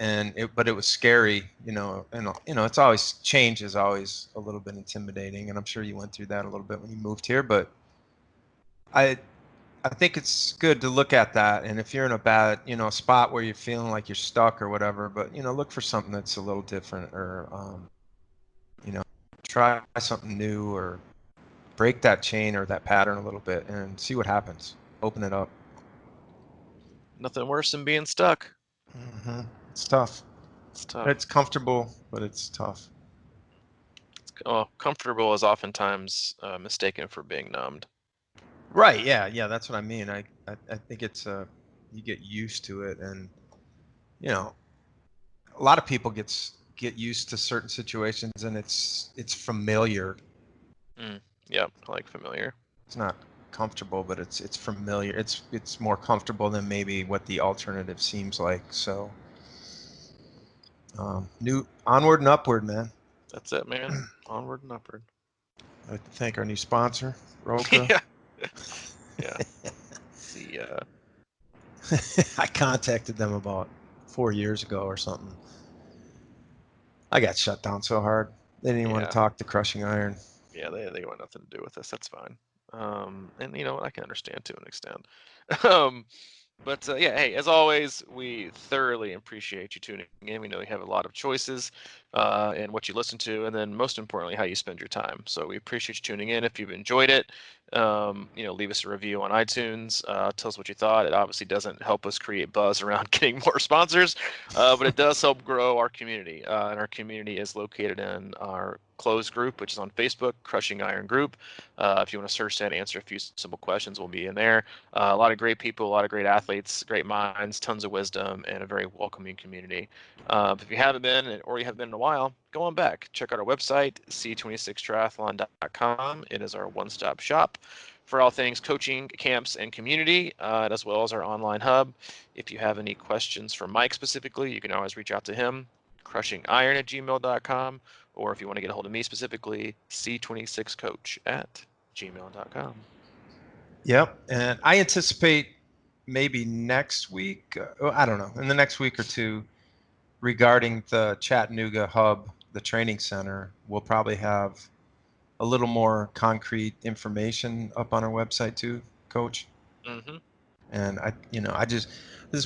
[SPEAKER 2] but it was scary, and it's always, change is always a little bit intimidating, and I'm sure you went through that a little bit when you moved here, but I I think it's good to look at that, and if you're in a bad, spot where you're feeling like you're stuck or whatever, but look for something that's a little different, or you know, try something new, or break that chain or that pattern a little bit and see what happens. Open it up.
[SPEAKER 1] Nothing worse than being stuck.
[SPEAKER 2] It's tough.
[SPEAKER 1] It's tough.
[SPEAKER 2] It's comfortable, but it's tough.
[SPEAKER 1] comfortable is oftentimes mistaken for being numbed.
[SPEAKER 2] Right. Yeah. That's what I mean. I think it's you get used to it, and you know, a lot of people get used to certain situations, and it's familiar.
[SPEAKER 1] Yep, I like familiar.
[SPEAKER 2] It's not comfortable, but it's familiar. It's more comfortable than maybe what the alternative seems like. So, new onward and upward, man.
[SPEAKER 1] That's it, man. Onward and upward.
[SPEAKER 2] I'd like to thank our new sponsor, Roka.
[SPEAKER 1] Yeah. Yeah. See,
[SPEAKER 2] I contacted them about 4 years ago or something. I got shut down so hard. They didn't even want
[SPEAKER 1] yeah.
[SPEAKER 2] to talk to Crushing Iron.
[SPEAKER 1] Yeah, they want nothing to do with this. That's fine. And you know what? I can understand to an extent. um, But yeah, hey, as always, we thoroughly appreciate you tuning in. We know you have a lot of choices in what you listen to, and then most importantly, how you spend your time. So we appreciate you tuning in. If you've enjoyed it, leave us a review on iTunes. Tell us what you thought. It obviously doesn't help us create buzz around getting more sponsors, but it does help grow our community. And our community is located in our closed group, which is on Facebook, Crushing Iron Group. If you want to search that, answer a few simple questions, we'll be in there. A lot of great people, a lot of great athletes, great minds, tons of wisdom, and a very welcoming community. If you haven't been, or you haven't been in a while, go on back. Check out our website, C26triathlon.com. It is our one-stop shop for all things coaching, camps, and community, as well as our online hub. If you have any questions for Mike specifically, you can always reach out to him, crushingiron@gmail.com, or if you want to get a hold of me specifically, C26coach@gmail.com.
[SPEAKER 2] Yep. And I anticipate maybe next week, I don't know, in the next week or two, regarding the Chattanooga Hub, the training center, we'll probably have a little more concrete information up on our website too, Coach.
[SPEAKER 1] Mm-hmm.
[SPEAKER 2] And I just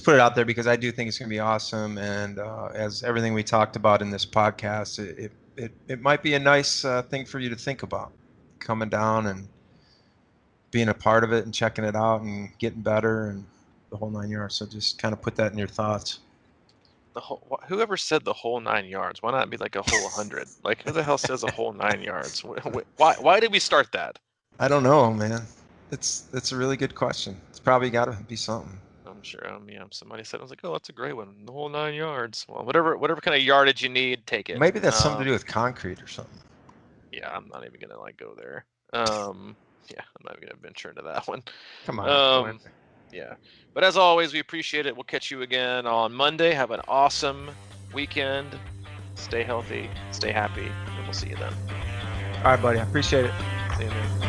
[SPEAKER 2] put it out there because I do think it's going to be awesome. And as everything we talked about in this podcast, it might be a nice thing for you to think about, coming down and being a part of it and checking it out and getting better and the whole 9 yards. So just kind of put that in your thoughts.
[SPEAKER 1] Whoever said the whole 9 yards? Why not be like a whole 100? Like, who the hell says a whole 9 yards? Why did we start that?
[SPEAKER 2] I don't know, man. It's a really good question. It's probably got to be something.
[SPEAKER 1] I'm sure. Somebody said, I was like, oh, that's a great one. The whole 9 yards. Well, whatever kind of yardage you need, take it.
[SPEAKER 2] Maybe that's something to do with concrete or something.
[SPEAKER 1] Yeah, I'm not even gonna go there. Yeah, I'm not even gonna venture into that one.
[SPEAKER 2] Come on.
[SPEAKER 1] Yeah. But as always, we appreciate it. We'll catch you again on Monday. Have an awesome weekend. Stay healthy, stay happy, and we'll see you then.
[SPEAKER 2] All right, buddy. I appreciate it.
[SPEAKER 1] See you, man.